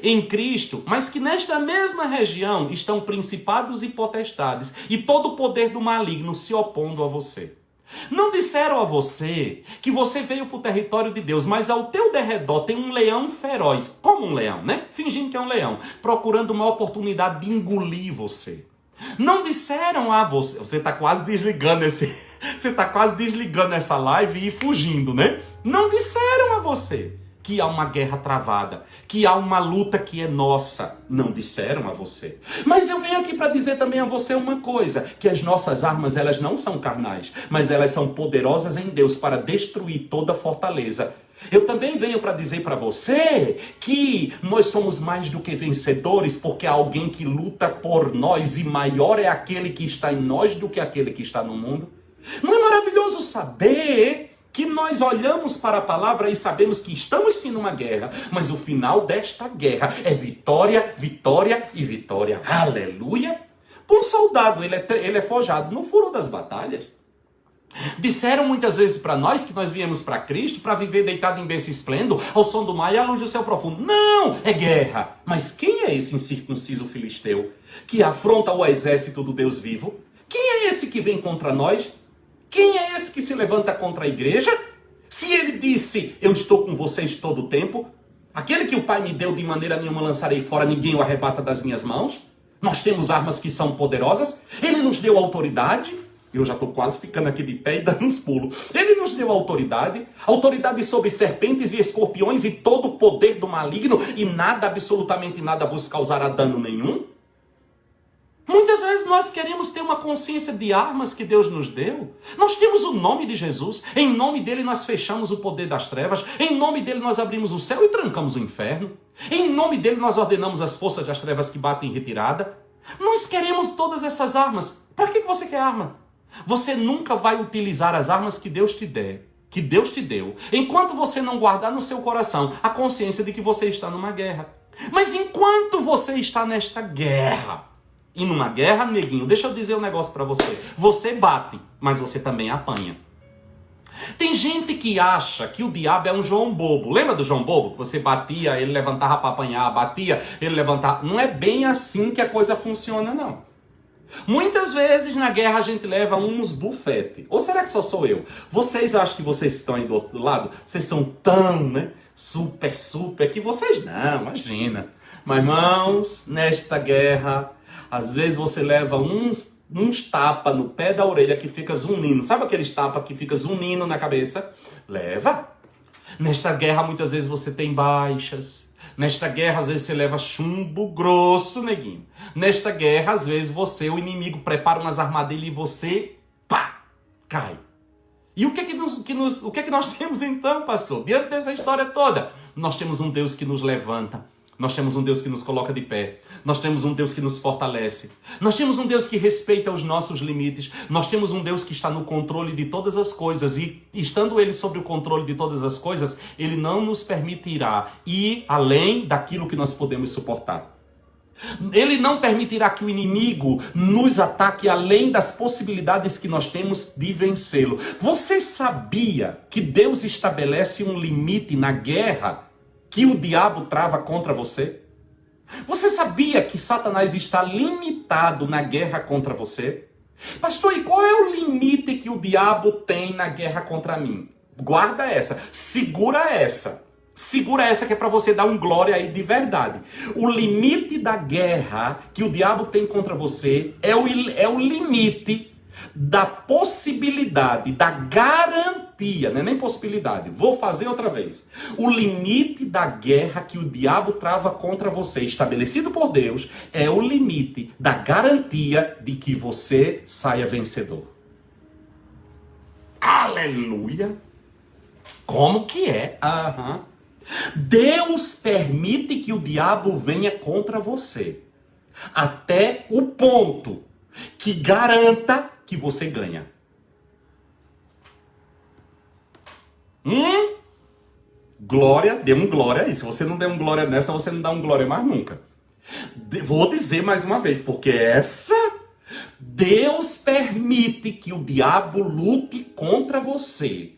em Cristo, mas que nesta mesma região estão principados e potestades e todo o poder do maligno se opondo a você. Não disseram a você que você veio para o território de Deus, mas ao teu derredor tem um leão feroz, como um leão, né? Fingindo que é um leão, procurando uma oportunidade de engolir você. Não disseram a você, você está quase desligando essa live e fugindo, né? Não disseram a você que há uma guerra travada, que há uma luta que é nossa. Não disseram a você. Mas eu venho aqui para dizer também a você uma coisa, que as nossas armas, elas não são carnais, mas elas são poderosas em Deus para destruir toda fortaleza. Eu também venho para dizer para você que nós somos mais do que vencedores, porque há alguém que luta por nós e maior é aquele que está em nós do que aquele que está no mundo. Não é maravilhoso saber que nós olhamos para a palavra e sabemos que estamos sim numa guerra, mas o final desta guerra é vitória, vitória e vitória. Aleluia! Bom soldado, ele é forjado no furor das batalhas. Disseram muitas vezes para nós que nós viemos para Cristo para viver deitado em berço esplêndido, ao som do mar e à luz do céu profundo. Não, é guerra. Mas quem é esse incircunciso filisteu que afronta o exército do Deus vivo? Quem é esse que vem contra nós? Quem é esse que se levanta contra a igreja? Se ele disse, eu estou com vocês todo o tempo, aquele que o Pai me deu de maneira nenhuma lançarei fora, ninguém o arrebata das minhas mãos. Nós temos armas que são poderosas. Ele nos deu autoridade. Eu já estou quase ficando aqui de pé e dando uns pulos. Ele nos deu autoridade sobre serpentes e escorpiões e todo o poder do maligno, e nada, absolutamente nada, vos causará dano nenhum. Muitas vezes nós queremos ter uma consciência de armas que Deus nos deu. Nós temos o nome de Jesus. Em nome dele nós fechamos o poder das trevas. Em nome dele nós abrimos o céu e trancamos o inferno. Em nome dele nós ordenamos as forças das trevas que batem em retirada. Nós queremos todas essas armas. Para que você quer arma? Você nunca vai utilizar as armas que Deus te der, que Deus te deu, enquanto você não guardar no seu coração a consciência de que você está numa guerra. Mas enquanto você está nesta guerra, e numa guerra, neguinho, deixa eu dizer um negócio pra você. Você bate, mas você também apanha. Tem gente que acha que o diabo é um João Bobo. Lembra do João Bobo? Você batia, ele levantava para apanhar, batia, ele levantava. Não é bem assim que a coisa funciona, não. Muitas vezes na guerra a gente leva uns bufete. Ou será que só sou eu? Vocês acham que vocês estão aí do outro lado? Vocês são tão, super, que vocês não, imagina. Mas irmãos, nesta guerra, às vezes você leva uns tapas no pé da orelha que fica zunindo. Sabe aqueles tapas que fica zunindo na cabeça? Leva. Nesta guerra, muitas vezes você tem baixas. Nesta guerra, às vezes você leva chumbo grosso, neguinho. Nesta guerra, às vezes o inimigo prepara umas armadilhas e você, cai. E o que é que nós temos então, pastor? Diante dessa história toda, nós temos um Deus que nos levanta, Nós temos um Deus que nos coloca de pé. Nós temos um Deus que nos fortalece. Nós temos um Deus que respeita os nossos limites. Nós temos um Deus que está no controle de todas as coisas. E estando Ele sobre o controle de todas as coisas, Ele não nos permitirá ir além daquilo que nós podemos suportar. Ele não permitirá que o inimigo nos ataque além das possibilidades que nós temos de vencê-lo. Você sabia que Deus estabelece um limite na guerra que o diabo trava contra você? Você sabia que Satanás está limitado na guerra contra você? Pastor, e qual é o limite que o diabo tem na guerra contra mim? Guarda essa, segura essa. Segura essa que é para você dar um glória aí de verdade. O limite da guerra que o diabo tem contra você é o limite da possibilidade, da garantia, não é nem possibilidade, vou fazer outra vez. O limite da guerra que o diabo trava contra você, estabelecido por Deus, é o limite da garantia de que você saia vencedor. Aleluia! Como que é? Deus permite que o diabo venha contra você até o ponto que garanta que você ganha. Glória, dê um glória aí. Se você não der um glória nessa, você não dá um glória mais nunca. Vou dizer mais uma vez, porque Deus permite que o diabo lute contra você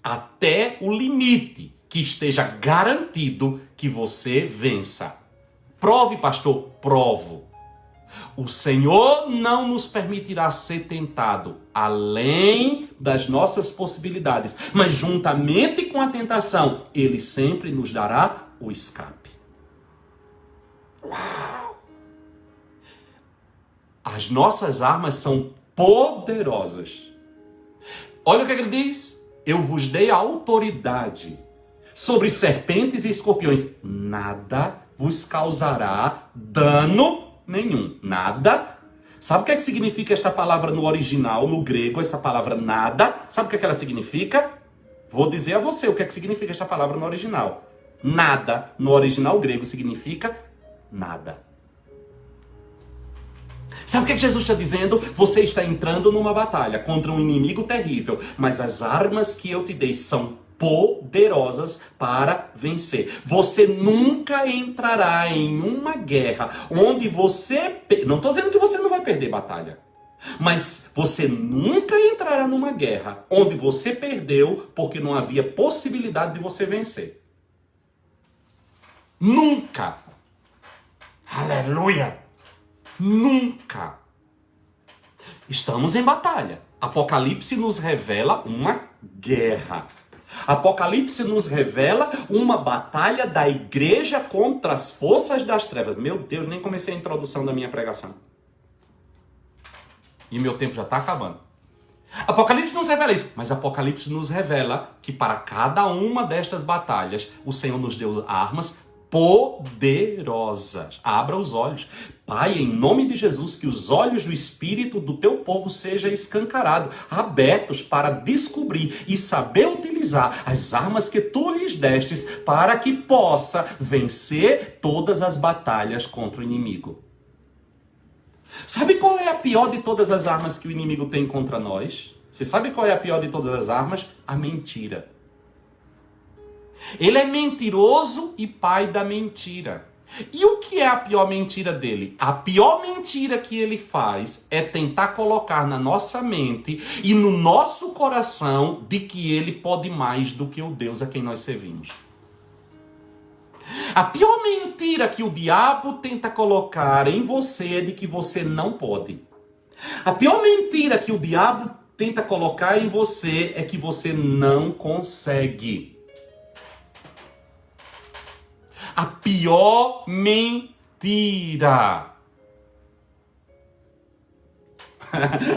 até o limite que esteja garantido que você vença. Prove, pastor, provo. O Senhor não nos permitirá ser tentado além das nossas possibilidades, mas juntamente com a tentação, Ele sempre nos dará o escape. Uau! As nossas armas são poderosas. Olha o que ele diz. Eu vos dei autoridade sobre serpentes e escorpiões. Nada vos causará dano nenhum. Nada. Sabe o que significa esta palavra no original, no grego, essa palavra nada? Sabe o que ela significa? Vou dizer a você o que significa esta palavra no original. Nada, no original grego, significa nada. Sabe o que Jesus está dizendo? Você está entrando numa batalha contra um inimigo terrível, mas as armas que eu te dei são poderosas para vencer. Você nunca entrará em uma guerra onde você... Não estou dizendo que você não vai perder batalha, mas você nunca entrará numa guerra onde você perdeu porque não havia possibilidade de você vencer. Nunca. Aleluia. Nunca. Estamos em batalha. Apocalipse nos revela uma guerra. Apocalipse nos revela uma batalha da igreja contra as forças das trevas. Meu Deus, nem comecei a introdução da minha pregação. E meu tempo já está acabando. Apocalipse nos revela isso, mas Apocalipse nos revela que para cada uma destas batalhas, o Senhor nos deu armas poderosas. Abra os olhos. Pai, em nome de Jesus, que os olhos do espírito do teu povo sejam escancarados, abertos para descobrir e saber utilizar as armas que tu lhes destes para que possa vencer todas as batalhas contra o inimigo. Sabe qual é a pior de todas as armas que o inimigo tem contra nós? Você sabe qual é a pior de todas as armas? A mentira. Ele é mentiroso e pai da mentira. E o que é a pior mentira dele? A pior mentira que ele faz é tentar colocar na nossa mente e no nosso coração de que ele pode mais do que o Deus a quem nós servimos. A pior mentira que o diabo tenta colocar em você é de que você não pode. A pior mentira que o diabo tenta colocar em você é que você não consegue. A pior mentira.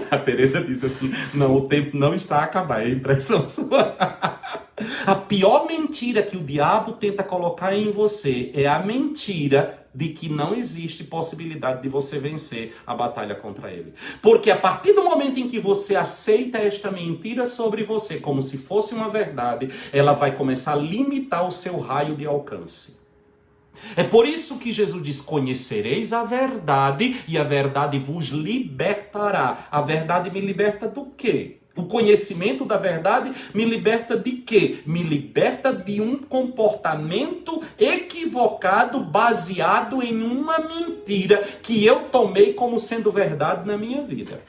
A Teresa disse assim, não, o tempo não está a acabar, é a impressão sua. A pior mentira que o diabo tenta colocar em você é a mentira de que não existe possibilidade de você vencer a batalha contra ele. Porque a partir do momento em que você aceita esta mentira sobre você como se fosse uma verdade, ela vai começar a limitar o seu raio de alcance. É por isso que Jesus diz: conhecereis a verdade e a verdade vos libertará. A verdade me liberta do quê? O conhecimento da verdade me liberta de quê? Me liberta de um comportamento equivocado baseado em uma mentira que eu tomei como sendo verdade na minha vida.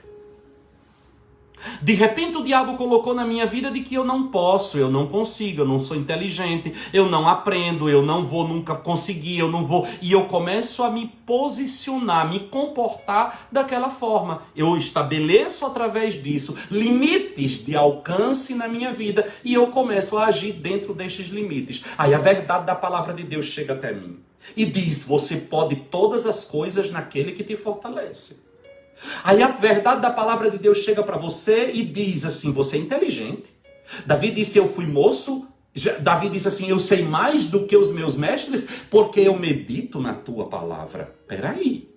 De repente o diabo colocou na minha vida de que eu não posso, eu não consigo, eu não sou inteligente, eu não aprendo, eu não vou nunca conseguir, eu não vou. E eu começo a me posicionar, me comportar daquela forma. Eu estabeleço através disso limites de alcance na minha vida e eu começo a agir dentro destes limites. Aí a verdade da palavra de Deus chega até mim e diz: você pode todas as coisas naquele que te fortalece. Aí a verdade da palavra de Deus chega para você e diz assim: você é inteligente. Davi disse: eu fui moço. Davi disse assim: eu sei mais do que os meus mestres, porque eu medito na tua palavra. Peraí.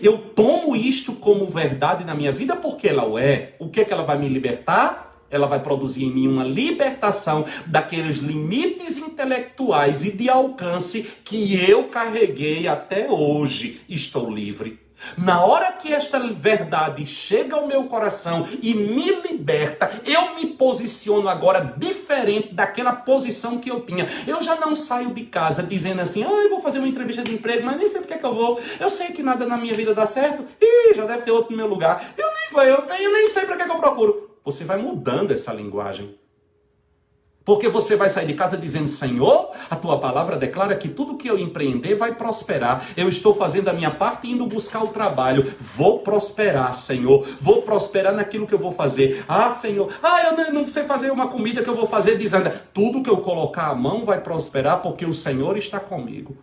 Eu tomo isto como verdade na minha vida porque ela o é. O que é que ela vai me libertar? Ela vai produzir em mim uma libertação daqueles limites intelectuais e de alcance que eu carreguei até hoje. Estou livre. Na hora que esta verdade chega ao meu coração e me liberta, eu me posiciono agora diferente daquela posição que eu tinha. Eu já não saio de casa dizendo assim: eu vou fazer uma entrevista de emprego, mas nem sei porque que eu vou. Eu sei que nada na minha vida dá certo. Já deve ter outro no meu lugar. Eu nem sei para que eu procuro. Você vai mudando essa linguagem. Porque você vai sair de casa dizendo: Senhor, a tua palavra declara que tudo que eu empreender vai prosperar. Eu estou fazendo a minha parte e indo buscar o trabalho. Vou prosperar, Senhor. Vou prosperar naquilo que eu vou fazer. Senhor, eu não sei fazer uma comida que eu vou fazer dizendo: tudo que eu colocar a mão vai prosperar porque o Senhor está comigo.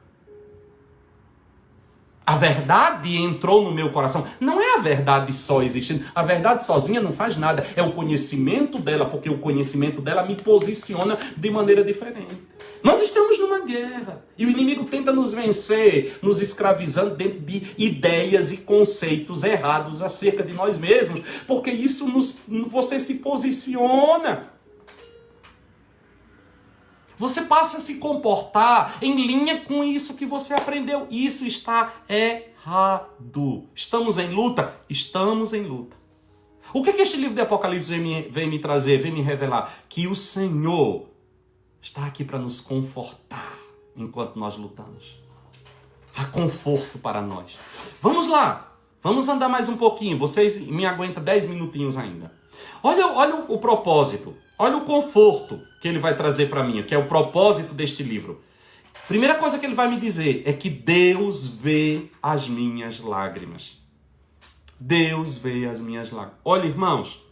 A verdade entrou no meu coração. Não é a verdade só existindo. A verdade sozinha não faz nada. É o conhecimento dela, porque o conhecimento dela me posiciona de maneira diferente. Nós estamos numa guerra. E o inimigo tenta nos vencer, nos escravizando dentro de ideias e conceitos errados acerca de nós mesmos. Porque isso você se posiciona. Você passa a se comportar em linha com isso que você aprendeu. Isso está errado. Estamos em luta? Estamos em luta. O que este livro de Apocalipse vem me trazer, vem me revelar? Que o Senhor está aqui para nos confortar enquanto nós lutamos. Há conforto para nós. Vamos lá. Vamos andar mais um pouquinho. Vocês me aguentam 10 minutinhos ainda. Olha o propósito. Olha o conforto que ele vai trazer para mim, que é o propósito deste livro. Primeira coisa que ele vai me dizer é que Deus vê as minhas lágrimas. Deus vê as minhas lágrimas. Olha, irmãos,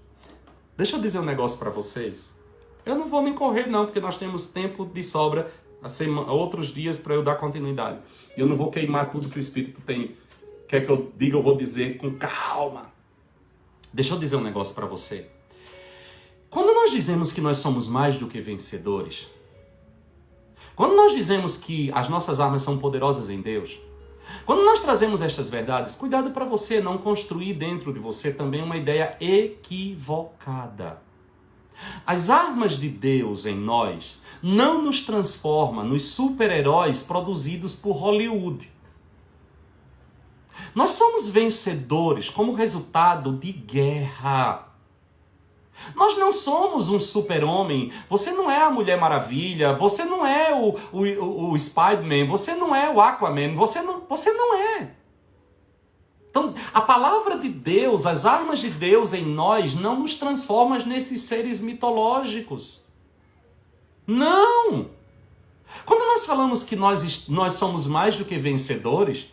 deixa eu dizer um negócio para vocês. Eu não vou nem correr não, porque nós temos tempo de sobra, outros dias para eu dar continuidade. E eu não vou queimar tudo que o Espírito quer que eu diga, eu vou dizer com calma. Deixa eu dizer um negócio para você. Quando nós dizemos que nós somos mais do que vencedores, quando nós dizemos que as nossas armas são poderosas em Deus, quando nós trazemos estas verdades, cuidado para você não construir dentro de você também uma ideia equivocada. As armas de Deus em nós não nos transformam nos super-heróis produzidos por Hollywood. Nós somos vencedores como resultado de guerra. Nós não somos um super-homem, você não é a Mulher Maravilha, você não é o Spider-Man, você não é o Aquaman, você não é. Então, a palavra de Deus, as armas de Deus em nós não nos transformam nesses seres mitológicos. Não! Quando nós falamos que nós somos mais do que vencedores,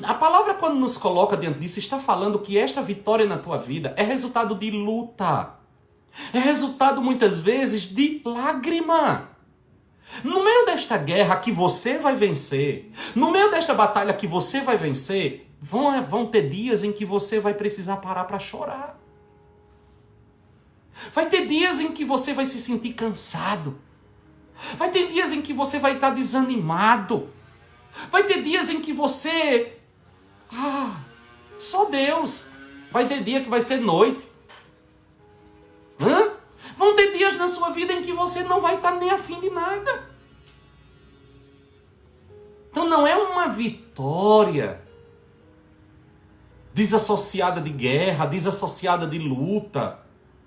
a palavra quando nos coloca dentro disso está falando que esta vitória na tua vida é resultado de luta. É resultado, muitas vezes, de lágrima. No meio desta guerra que você vai vencer, no meio desta batalha que você vai vencer, vão ter dias em que você vai precisar parar para chorar. Vai ter dias em que você vai se sentir cansado. Vai ter dias em que você vai estar desanimado. Vai ter dias em que você... só Deus. Vai ter dia que vai ser noite. Vão ter dias na sua vida em que você não vai estar nem afim de nada. Então não é uma vitória desassociada de guerra, desassociada de luta,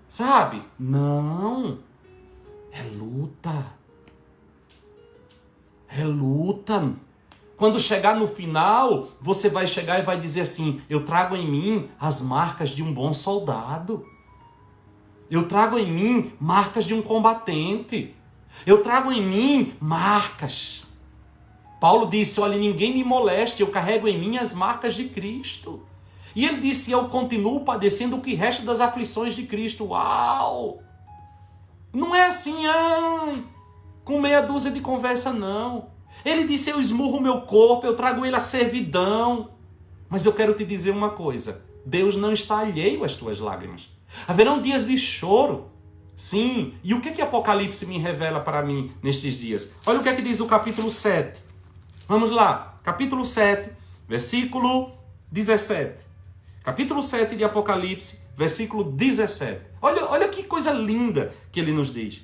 sabe? Não, é luta. É luta. Quando chegar no final, você vai chegar e vai dizer assim: eu trago em mim as marcas de um bom soldado. Eu trago em mim marcas de um combatente. Eu trago em mim marcas. Paulo disse: olha, ninguém me moleste, eu carrego em mim as marcas de Cristo. E ele disse: eu continuo padecendo o que resta das aflições de Cristo. Uau! Não é assim, com meia dúzia de conversa, não. Ele disse: eu esmurro o meu corpo, eu trago ele à servidão. Mas eu quero te dizer uma coisa: Deus não está alheio às tuas lágrimas. Haverão dias de choro. Sim. E o que Apocalipse me revela para mim nestes dias? Olha o que diz o capítulo 7. Vamos lá. Capítulo 7, versículo 17. Capítulo 7 de Apocalipse, versículo 17. Olha que coisa linda que ele nos diz.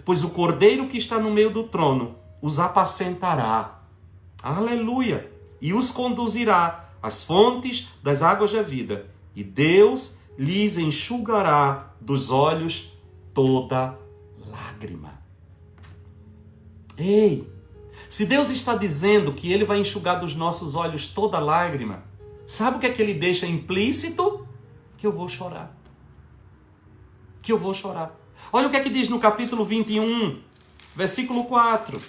Pois o cordeiro que está no meio do trono os apacentará. Aleluia! E os conduzirá às fontes das águas da vida. E Deus lhes enxugará dos olhos toda lágrima. Ei! Se Deus está dizendo que Ele vai enxugar dos nossos olhos toda lágrima, sabe o que é que Ele deixa implícito? Que eu vou chorar. Que eu vou chorar. Olha o que é que diz no capítulo 21, versículo 4.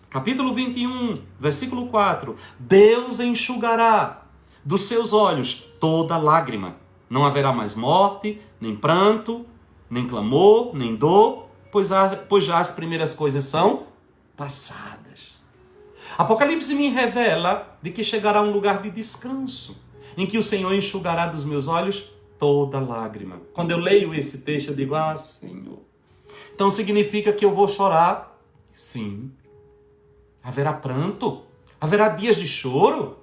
Capítulo 21, versículo 4. Deus enxugará dos seus olhos toda lágrima. Não haverá mais morte, nem pranto, nem clamor, nem dor, pois já as primeiras coisas são passadas. Apocalipse me revela de que chegará um lugar de descanso, em que o Senhor enxugará dos meus olhos toda lágrima. Quando eu leio esse texto, eu digo: Senhor. Então significa que eu vou chorar? Sim. Haverá pranto? Haverá dias de choro?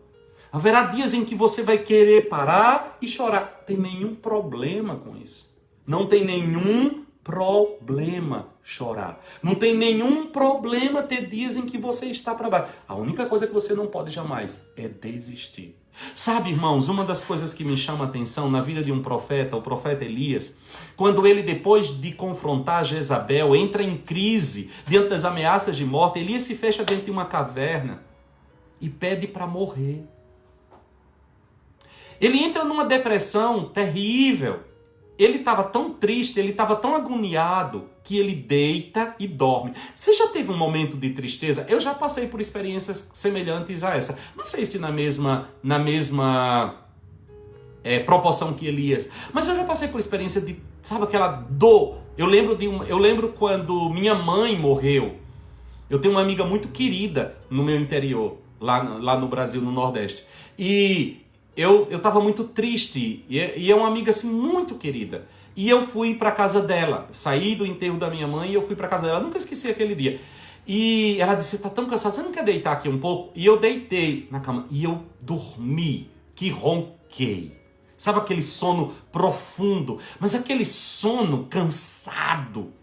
Haverá dias em que você vai querer parar e chorar. Não tem nenhum problema com isso. Não tem nenhum problema chorar. Não tem nenhum problema ter dias em que você está para baixo. A única coisa que você não pode jamais é desistir. Sabe, irmãos, uma das coisas que me chama a atenção na vida de um profeta, o profeta Elias, quando ele, depois de confrontar Jezabel, entra em crise diante das ameaças de morte, Elias se fecha dentro de uma caverna e pede para morrer. Ele entra numa depressão terrível. Ele estava tão triste, ele estava tão agoniado, que ele deita e dorme. Você já teve um momento de tristeza? Eu já passei por experiências semelhantes a essa. Não sei se na mesma proporção que Elias, mas eu já passei por experiência de, sabe, aquela dor. Eu lembro quando minha mãe morreu. Eu tenho uma amiga muito querida no meu interior, lá no Brasil, no Nordeste. E eu estava muito triste, e é uma amiga assim muito querida. E eu fui para casa dela, saí do enterro da minha mãe e eu fui para casa dela. Eu nunca esqueci aquele dia. E ela disse: você tá tão cansado, você não quer deitar aqui um pouco? E eu deitei na cama e eu dormi, que ronquei. Sabe aquele sono profundo, mas aquele sono cansado.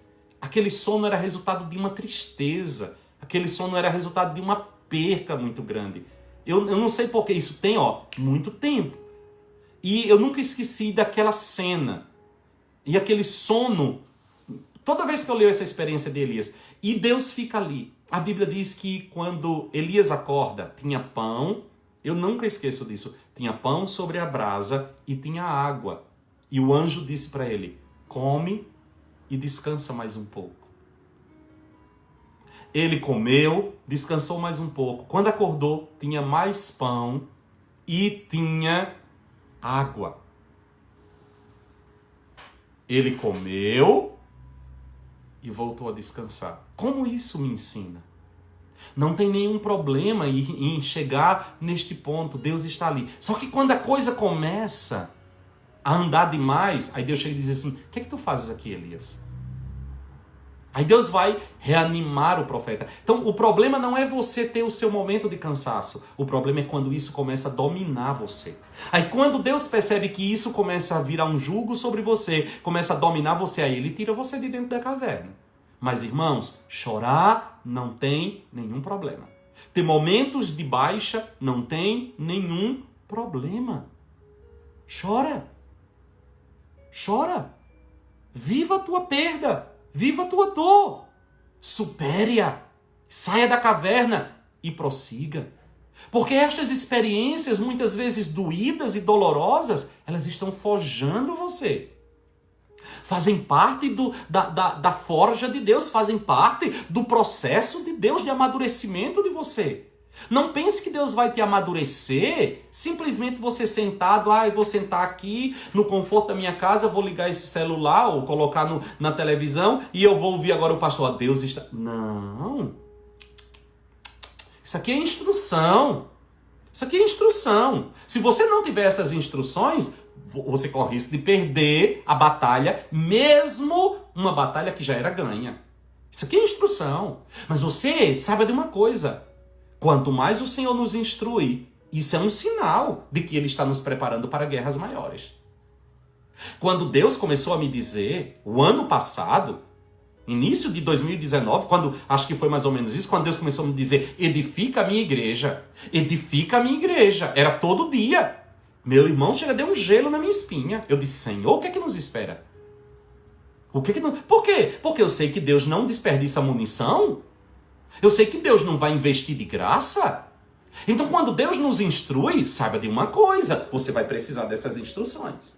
Aquele sono era resultado de uma tristeza. Aquele sono era resultado de uma perca muito grande. Eu não sei porque isso tem, muito tempo. E eu nunca esqueci daquela cena. E aquele sono, toda vez que eu leio essa experiência de Elias, e Deus fica ali. A Bíblia diz que quando Elias acorda, tinha pão, eu nunca esqueço disso, tinha pão sobre a brasa e tinha água. E o anjo disse para ele: come e descansa mais um pouco. Ele comeu, descansou mais um pouco. Quando acordou, tinha mais pão e tinha água. Ele comeu e voltou a descansar. Como isso me ensina? Não tem nenhum problema em chegar neste ponto. Deus está ali. Só que quando a coisa começa a andar demais, aí Deus chega e diz assim: o que é que tu fazes aqui, Elias? Aí Deus vai reanimar o profeta. Então o problema não é você ter o seu momento de cansaço. O problema é quando isso começa a dominar você. Aí quando Deus percebe que isso começa a virar um jugo sobre você, começa a dominar você, aí Ele tira você de dentro da caverna. Mas irmãos, chorar não tem nenhum problema. Ter momentos de baixa não tem nenhum problema. Chora. Chora. Viva a tua perda. Viva a tua dor. Supere-a. Saia da caverna e prossiga. Porque estas experiências, muitas vezes doídas e dolorosas, elas estão forjando você. Fazem parte da forja de Deus, fazem parte do processo de Deus de amadurecimento de você. Não pense que Deus vai te amadurecer simplesmente você sentado, eu vou sentar aqui no conforto da minha casa, vou ligar esse celular ou colocar na televisão e eu vou ouvir agora o pastor. Deus está... Não. Isso aqui é instrução. Isso aqui é instrução. Se você não tiver essas instruções, você corre risco de perder a batalha, mesmo uma batalha que já era ganha. Isso aqui é instrução. Mas você saiba de uma coisa. Quanto mais o Senhor nos instrui, isso é um sinal de que Ele está nos preparando para guerras maiores. Quando Deus começou a me dizer, o ano passado, início de 2019, acho que foi mais ou menos isso, quando Deus começou a me dizer, edifica a minha igreja, era todo dia. Meu irmão deu um gelo na minha espinha. Eu disse, Senhor, o que é que nos espera? Por quê? Porque eu sei que Deus não desperdiça munição. Eu sei que Deus não vai investir de graça. Então, quando Deus nos instrui, saiba de uma coisa, você vai precisar dessas instruções.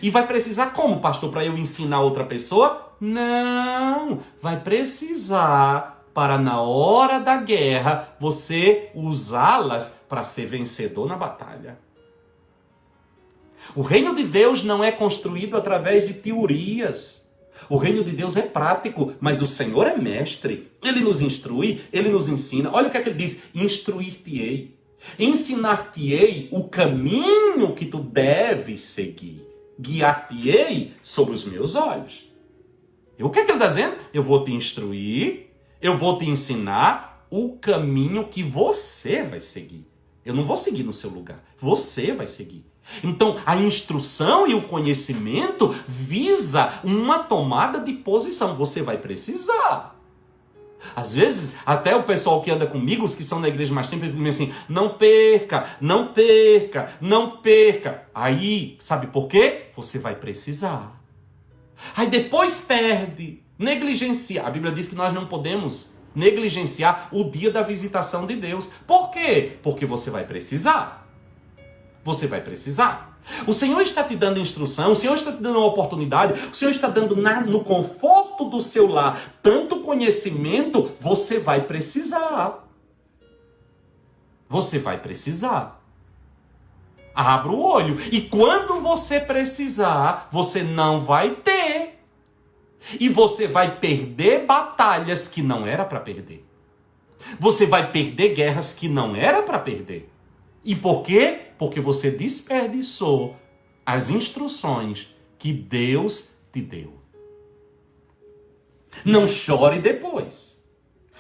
E vai precisar como, pastor, para eu ensinar outra pessoa? Não, vai precisar para na hora da guerra você usá-las para ser vencedor na batalha. O reino de Deus não é construído através de teorias. O reino de Deus é prático, mas o Senhor é mestre. Ele nos instrui, Ele nos ensina. Olha o que é que Ele diz, instruir-te-ei. Ensinar-te-ei o caminho que tu deves seguir. Guiar-te-ei sobre os meus olhos. E o que é que Ele está dizendo? Eu vou te instruir, eu vou te ensinar o caminho que você vai seguir. Eu não vou seguir no seu lugar, você vai seguir. Então, a instrução e o conhecimento visa uma tomada de posição. Você vai precisar. Às vezes, até o pessoal que anda comigo, os que são na igreja mais tempo, ficam assim, não perca, não perca, não perca. Aí, sabe por quê? Você vai precisar. Aí depois perde, negligenciar. A Bíblia diz que nós não podemos negligenciar o dia da visitação de Deus. Por quê? Porque você vai precisar. Você vai precisar. O Senhor está te dando instrução, o Senhor está te dando uma oportunidade, o Senhor está dando no conforto do seu lar tanto conhecimento, você vai precisar. Você vai precisar. Abra o olho. E quando você precisar, você não vai ter. E você vai perder batalhas que não era para perder. Você vai perder guerras que não era para perder. E por quê? Porque você desperdiçou as instruções que Deus te deu. Não chore depois.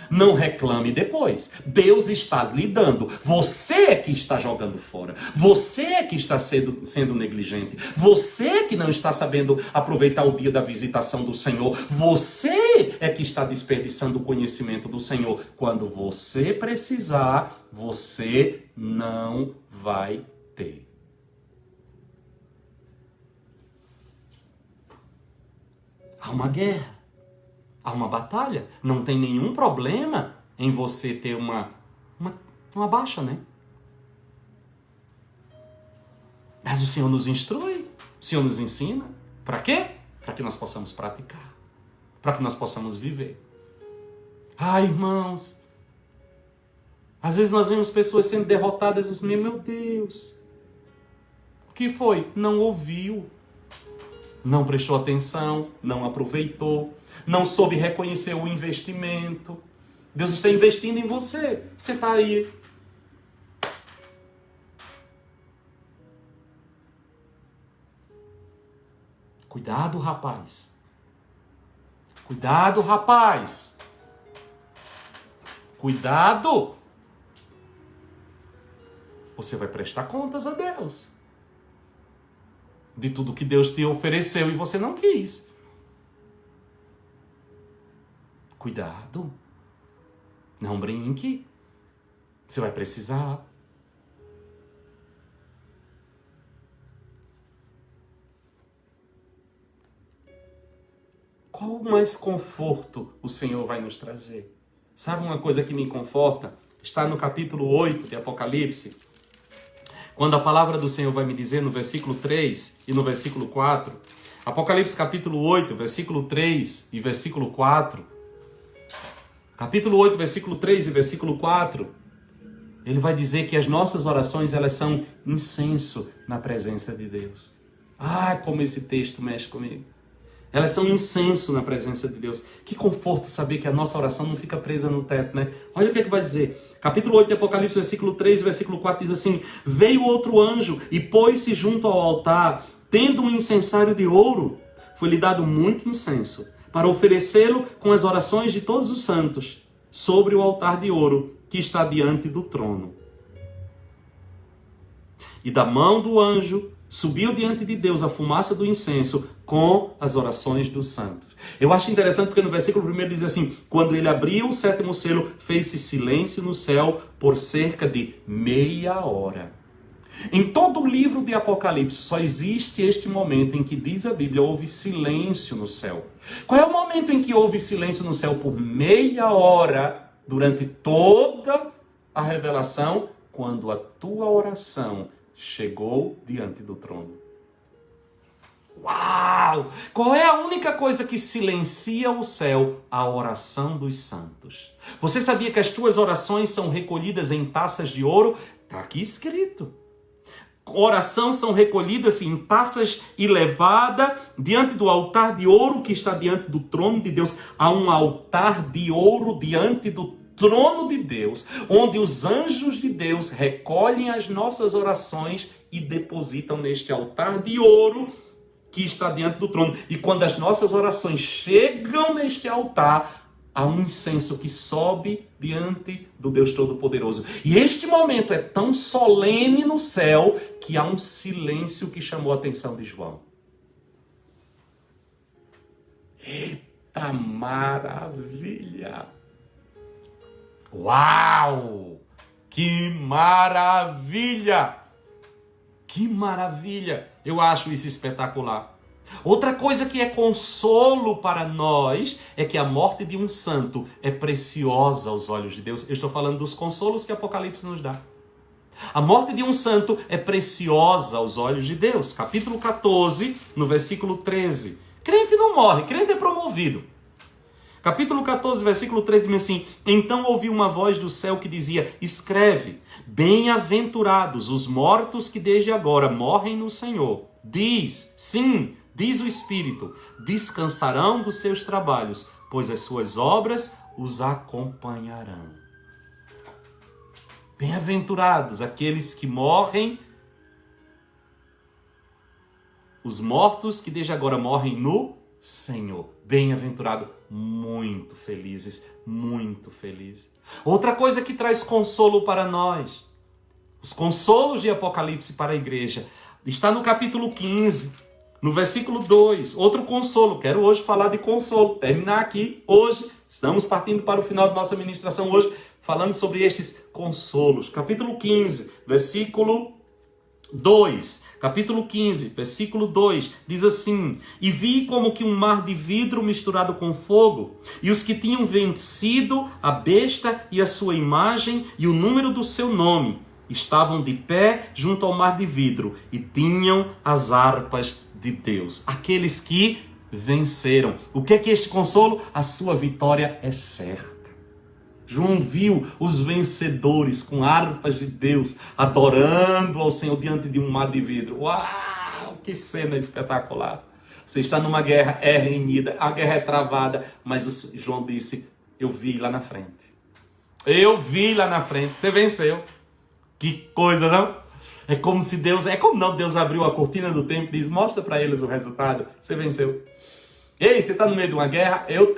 Não reclame depois. Deus está lhe dando. Você é que está jogando fora. Você é que está sendo negligente. Você é que não está sabendo aproveitar o dia da visitação do Senhor. Você é que está desperdiçando o conhecimento do Senhor. Quando você precisar, você não vai ter. Há uma guerra. Há uma batalha. Não tem nenhum problema em você ter uma baixa, né? Mas o Senhor nos instrui. O Senhor nos ensina. Para quê? Para que nós possamos praticar. Para que nós possamos viver. Ai, irmãos. Às vezes nós vemos pessoas sendo derrotadas e dizemos, meu Deus. O que foi? Não ouviu. Não prestou atenção. Não aproveitou. Não soube reconhecer o investimento. Deus está investindo em você. Você está aí. Cuidado, rapaz. Cuidado, rapaz. Cuidado. Você vai prestar contas a Deus. De tudo que Deus te ofereceu e você não quis. Cuidado. Não brinque. Você vai precisar. Qual mais conforto o Senhor vai nos trazer? Sabe uma coisa que me conforta? Está no capítulo 8 de Apocalipse. Quando a palavra do Senhor vai me dizer no versículo 3 e no versículo 4. Apocalipse capítulo 8, versículo 3 e versículo 4. Capítulo 8, versículo 3 e versículo 4. Ele vai dizer que as nossas orações, elas são incenso na presença de Deus. Ah, como esse texto mexe comigo. Elas são incenso na presença de Deus. Que conforto saber que a nossa oração não fica presa no teto, né? Olha o que vai dizer. Capítulo 8 de Apocalipse, versículo 3 e versículo 4 diz assim: Veio outro anjo e pôs-se junto ao altar, tendo um incensário de ouro. Foi-lhe dado muito incenso, para oferecê-lo com as orações de todos os santos, sobre o altar de ouro que está diante do trono. E da mão do anjo subiu diante de Deus a fumaça do incenso com as orações dos santos. Eu acho interessante porque no versículo 1 diz assim: quando ele abriu o 7º selo, fez-se silêncio no céu por cerca de meia hora. Em todo o livro de Apocalipse só existe este momento em que diz a Bíblia, houve silêncio no céu. Qual é o momento em que houve silêncio no céu por meia hora durante toda a revelação? Quando a tua oração chegou diante do trono. Uau! Qual é a única coisa que silencia o céu? A oração dos santos. Você sabia que as tuas orações são recolhidas em taças de ouro? Está aqui escrito. Oração são recolhidas em taças e levada diante do altar de ouro que está diante do trono de Deus. Há um altar de ouro diante do trono de Deus, onde os anjos de Deus recolhem as nossas orações e depositam neste altar de ouro que está diante do trono. E quando as nossas orações chegam neste altar, há um incenso que sobe diante do Deus Todo-Poderoso. E este momento é tão solene no céu que há um silêncio que chamou a atenção de João. Eita maravilha! Uau! Que maravilha! Que maravilha! Eu acho isso espetacular. Outra coisa que é consolo para nós é que a morte de um santo é preciosa aos olhos de Deus. Eu estou falando dos consolos que Apocalipse nos dá. A morte de um santo é preciosa aos olhos de Deus. Capítulo 14, no versículo 13. Crente não morre, crente é promovido. Capítulo 14, versículo 13 diz assim: Então ouvi uma voz do céu que dizia: Escreve, bem-aventurados os mortos que desde agora morrem no Senhor. Diz, sim, diz o Espírito, descansarão dos seus trabalhos, pois as suas obras os acompanharão. Bem-aventurados aqueles que morrem, os mortos que desde agora morrem no Senhor. Bem-aventurado, muito felizes, muito felizes. Outra coisa que traz consolo para nós, os consolos de Apocalipse para a igreja, está no capítulo 15, no versículo 2. Outro consolo, quero hoje falar de consolo, terminar aqui hoje. Estamos partindo para o final da nossa ministração hoje, falando sobre estes consolos. Capítulo 15, versículo 2. Capítulo 15, versículo 2, diz assim: E vi como que um mar de vidro misturado com fogo, e os que tinham vencido a besta e a sua imagem e o número do seu nome, estavam de pé junto ao mar de vidro e tinham as harpas de Deus. Aqueles que venceram. O que é este consolo? A sua vitória é certa. João viu os vencedores com harpas de Deus, adorando ao Senhor diante de um mar de vidro. Uau, que cena espetacular. Você está numa guerra, é renhida, a guerra é travada, mas João disse: eu vi lá na frente. Eu vi lá na frente, você venceu. Que coisa, não? É como se Deus, Deus abriu a cortina do tempo e diz: mostra para eles o resultado, você venceu. Ei, você está no meio de uma guerra, eu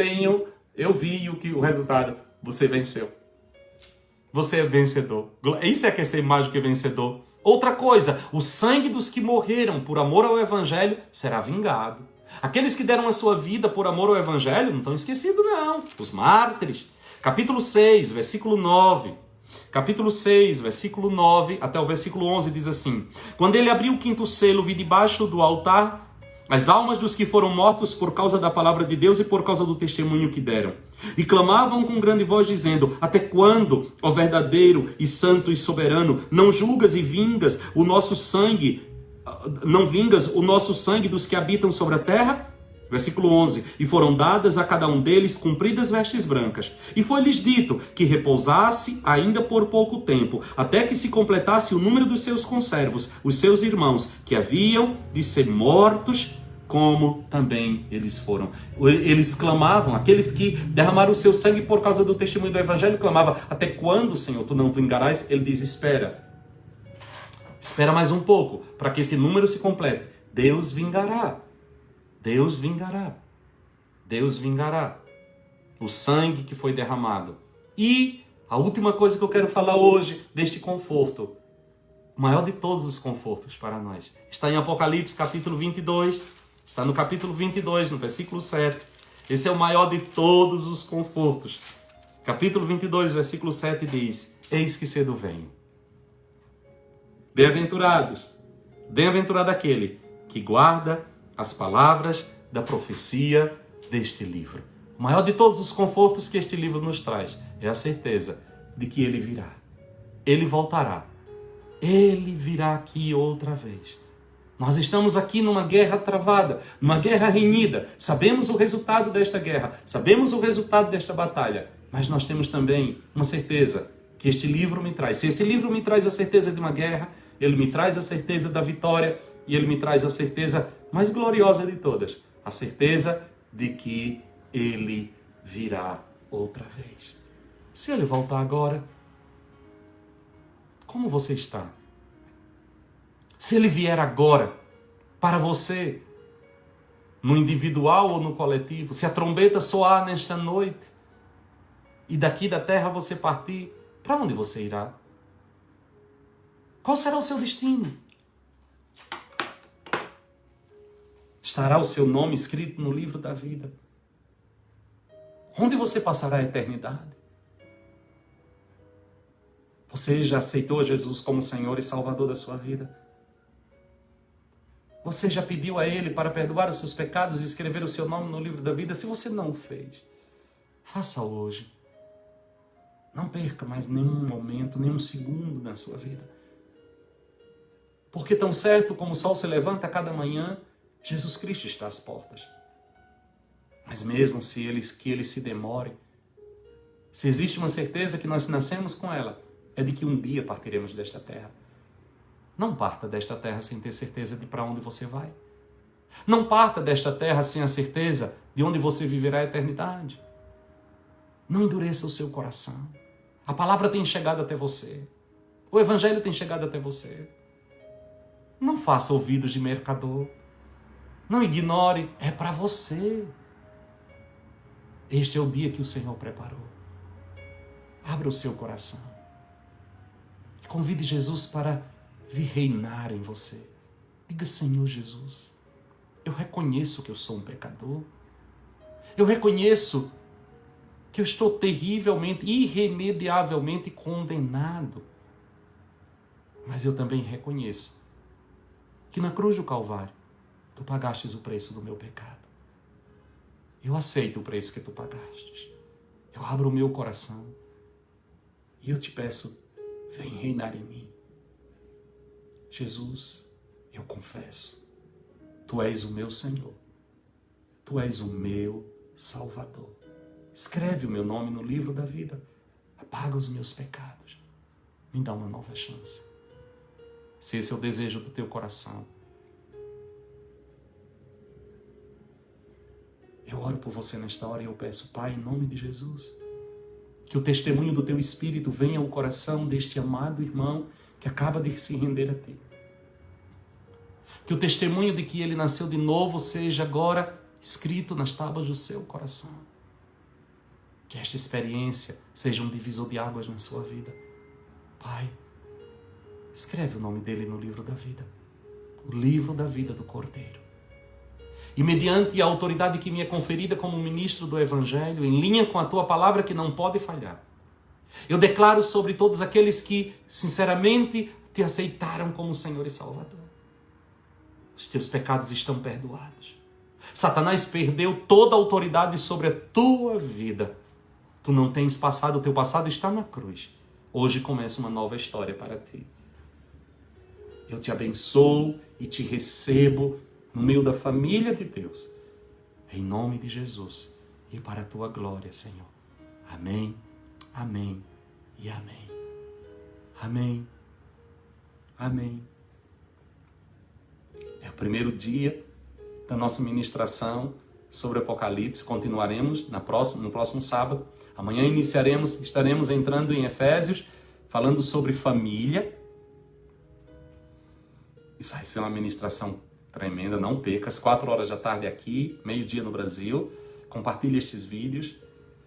vi o resultado, você venceu. Você é vencedor. Isso é que é ser mais do que vencedor. Outra coisa, o sangue dos que morreram por amor ao Evangelho será vingado. Aqueles que deram a sua vida por amor ao Evangelho não estão esquecidos, não. Os mártires. Capítulo 6, versículo 9. capítulo 6, versículo 9 até o versículo 11, diz assim: Quando ele abriu o quinto selo, vi debaixo do altar as almas dos que foram mortos por causa da palavra de Deus e por causa do testemunho que deram. E clamavam com grande voz, dizendo: Até quando, ó verdadeiro e santo e soberano, não julgas e vingas o nosso sangue, não vingas o nosso sangue dos que habitam sobre a terra? Versículo 11: E foram dadas a cada um deles compridas vestes brancas. E foi-lhes dito que repousasse ainda por pouco tempo, até que se completasse o número dos seus conservos, os seus irmãos, que haviam de ser mortos, como também eles foram. Eles clamavam, aqueles que derramaram o seu sangue por causa do testemunho do evangelho, clamavam: Até quando, Senhor, tu não vingarás? Ele diz: Espera mais um pouco, para que esse número se complete. Deus vingará. Deus vingará. Deus vingará o sangue que foi derramado. E a última coisa que eu quero falar hoje deste conforto, o maior de todos os confortos para nós, está em Apocalipse capítulo 22, está no capítulo 22, no versículo 7. Esse é o maior de todos os confortos. Capítulo 22, versículo 7 diz: Eis que cedo venho. Bem-aventurado aquele que guarda as palavras da profecia deste livro. O maior de todos os confortos que este livro nos traz é a certeza de que ele virá. Ele voltará. Ele virá aqui outra vez. Nós estamos aqui numa guerra travada, numa guerra renhida. Sabemos o resultado desta guerra, sabemos o resultado desta batalha, mas nós temos também uma certeza que este livro me traz. Se esse livro me traz a certeza de uma guerra, ele me traz a certeza da vitória e ele me traz a certeza mais gloriosa de todas, a certeza de que ele virá outra vez. Se ele voltar agora, como você está? Se ele vier agora, para você, no individual ou no coletivo, se a trombeta soar nesta noite e daqui da terra você partir, para onde você irá? Qual será o seu destino? Estará o seu nome escrito no livro da vida? Onde você passará a eternidade? Você já aceitou Jesus como Senhor e Salvador da sua vida? Você já pediu a Ele para perdoar os seus pecados e escrever o seu nome no livro da vida? Se você não o fez, faça hoje. Não perca mais nenhum momento, nenhum segundo na sua vida. Porque tão certo como o sol se levanta a cada manhã, Jesus Cristo está às portas. Mas mesmo que ele se demore, se existe uma certeza que nós nascemos com ela, é de que um dia partiremos desta terra. Não parta desta terra sem ter certeza de para onde você vai. Não parta desta terra sem a certeza de onde você viverá a eternidade. Não endureça o seu coração. A palavra tem chegado até você. O evangelho tem chegado até você. Não faça ouvidos de mercador. Não ignore, é para você. Este é o dia que o Senhor preparou. Abra o seu coração. Convide Jesus para vir reinar em você. Diga: Senhor Jesus, eu reconheço que eu sou um pecador. Eu reconheço que eu estou terrivelmente, irremediavelmente condenado. Mas eu também reconheço que na cruz do Calvário tu pagastes o preço do meu pecado. Eu aceito o preço que tu pagastes. Eu abro o meu coração e eu te peço: vem reinar em mim. Jesus, eu confesso, tu és o meu Senhor. Tu és o meu Salvador. Escreve o meu nome no livro da vida. Apaga os meus pecados. Me dá uma nova chance. Se esse é o desejo do teu coração, eu oro por você nesta hora e eu peço: Pai, em nome de Jesus, que o testemunho do teu Espírito venha ao coração deste amado irmão que acaba de se render a ti. Que o testemunho de que ele nasceu de novo seja agora escrito nas tábuas do seu coração. Que esta experiência seja um divisor de águas na sua vida. Pai, escreve o nome dele no livro da vida. O livro da vida do Cordeiro. E mediante a autoridade que me é conferida como ministro do Evangelho, em linha com a tua palavra que não pode falhar, Eu declaro sobre todos aqueles que, sinceramente, te aceitaram como Senhor e Salvador. Os teus pecados estão perdoados. Satanás perdeu toda a autoridade sobre a tua vida. Tu não tens passado, o teu passado está na cruz. Hoje começa uma nova história para ti. Eu te abençoo e te recebo no meio da família de Deus. Em nome de Jesus. E para a tua glória, Senhor. Amém, amém e amém. Amém, amém. É o primeiro dia da nossa ministração sobre Apocalipse. Continuaremos no próximo sábado. Amanhã estaremos entrando em Efésios, falando sobre família. E vai ser uma ministração tremenda, não perca. Às 4 horas da tarde aqui, meio-dia no Brasil. Compartilhe estes vídeos.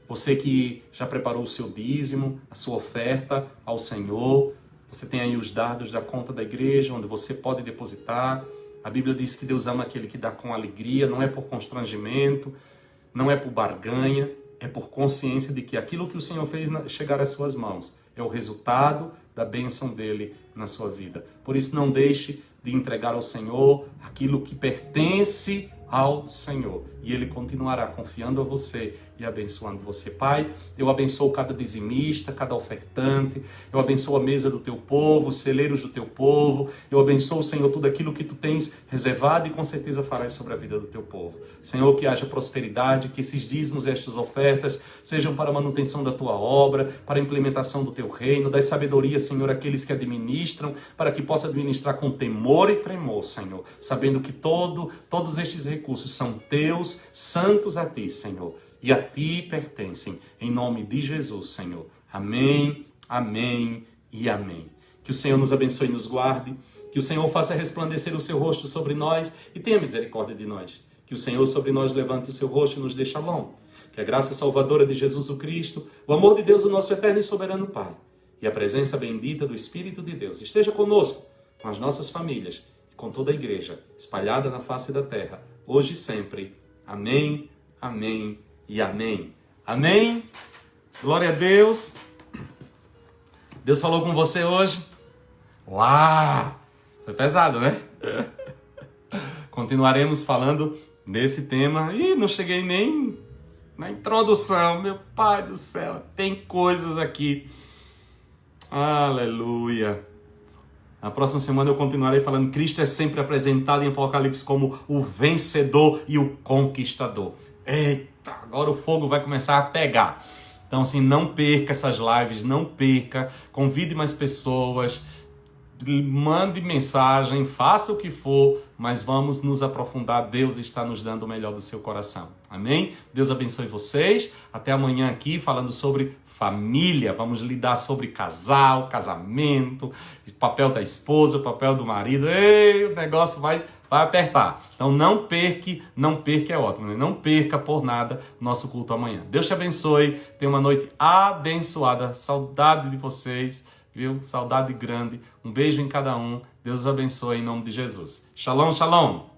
Você que já preparou o seu dízimo, a sua oferta ao Senhor. Você tem aí os dados da conta da igreja, onde você pode depositar. A Bíblia diz que Deus ama aquele que dá com alegria, não é por constrangimento, não é por barganha, é por consciência de que aquilo que o Senhor fez chegar às suas mãos é o resultado da bênção dele na sua vida. Por isso, não deixe de entregar ao Senhor aquilo que pertence ao Senhor. E Ele continuará confiando a você e abençoando você. Pai, eu abençoo cada dizimista, cada ofertante. Eu abençoo a mesa do teu povo, os celeiros do teu povo. Eu abençoo, Senhor, tudo aquilo que tu tens reservado e com certeza farás sobre a vida do teu povo. Senhor, que haja prosperidade, que esses dízimos e estas ofertas sejam para a manutenção da tua obra, para a implementação do teu reino. Dai sabedoria, Senhor, àqueles que administram, para que possa administrar com temor e tremor, Senhor, sabendo que todos estes recursos são teus, santos a ti, Senhor, e a ti pertencem, em nome de Jesus, Senhor. Amém, amém e amém. Que o Senhor nos abençoe e nos guarde, que o Senhor faça resplandecer o seu rosto sobre nós e tenha misericórdia de nós. Que o Senhor sobre nós levante o seu rosto e nos dê shalom. Que a graça salvadora de Jesus o Cristo, o amor de Deus, o nosso eterno e soberano Pai, e a presença bendita do Espírito de Deus esteja conosco, com as nossas famílias e com toda a igreja espalhada na face da terra, hoje e sempre. Amém, amém e amém. Amém. Glória a Deus. Deus falou com você hoje? Uau! Foi pesado, né? Continuaremos falando desse tema. Ih, não cheguei nem na introdução. Meu Pai do céu, tem coisas aqui. Aleluia. Na próxima semana eu continuarei falando. Cristo é sempre apresentado em Apocalipse como o vencedor e o conquistador. Eita, agora o fogo vai começar a pegar. Então, assim, não perca essas lives, não perca. Convide mais pessoas, mande mensagem, faça o que for, mas vamos nos aprofundar. Deus está nos dando o melhor do seu coração. Amém? Deus abençoe vocês. Até amanhã aqui falando sobre família. Vamos lidar sobre casal, casamento, papel da esposa, o papel do marido. Ei, o negócio vai apertar. Então não perca é ótimo, né? Não perca por nada nosso culto amanhã. Deus te abençoe. Tenha uma noite abençoada. Saudade de vocês, viu? Saudade grande. Um beijo em cada um. Deus os abençoe em nome de Jesus. Shalom, shalom.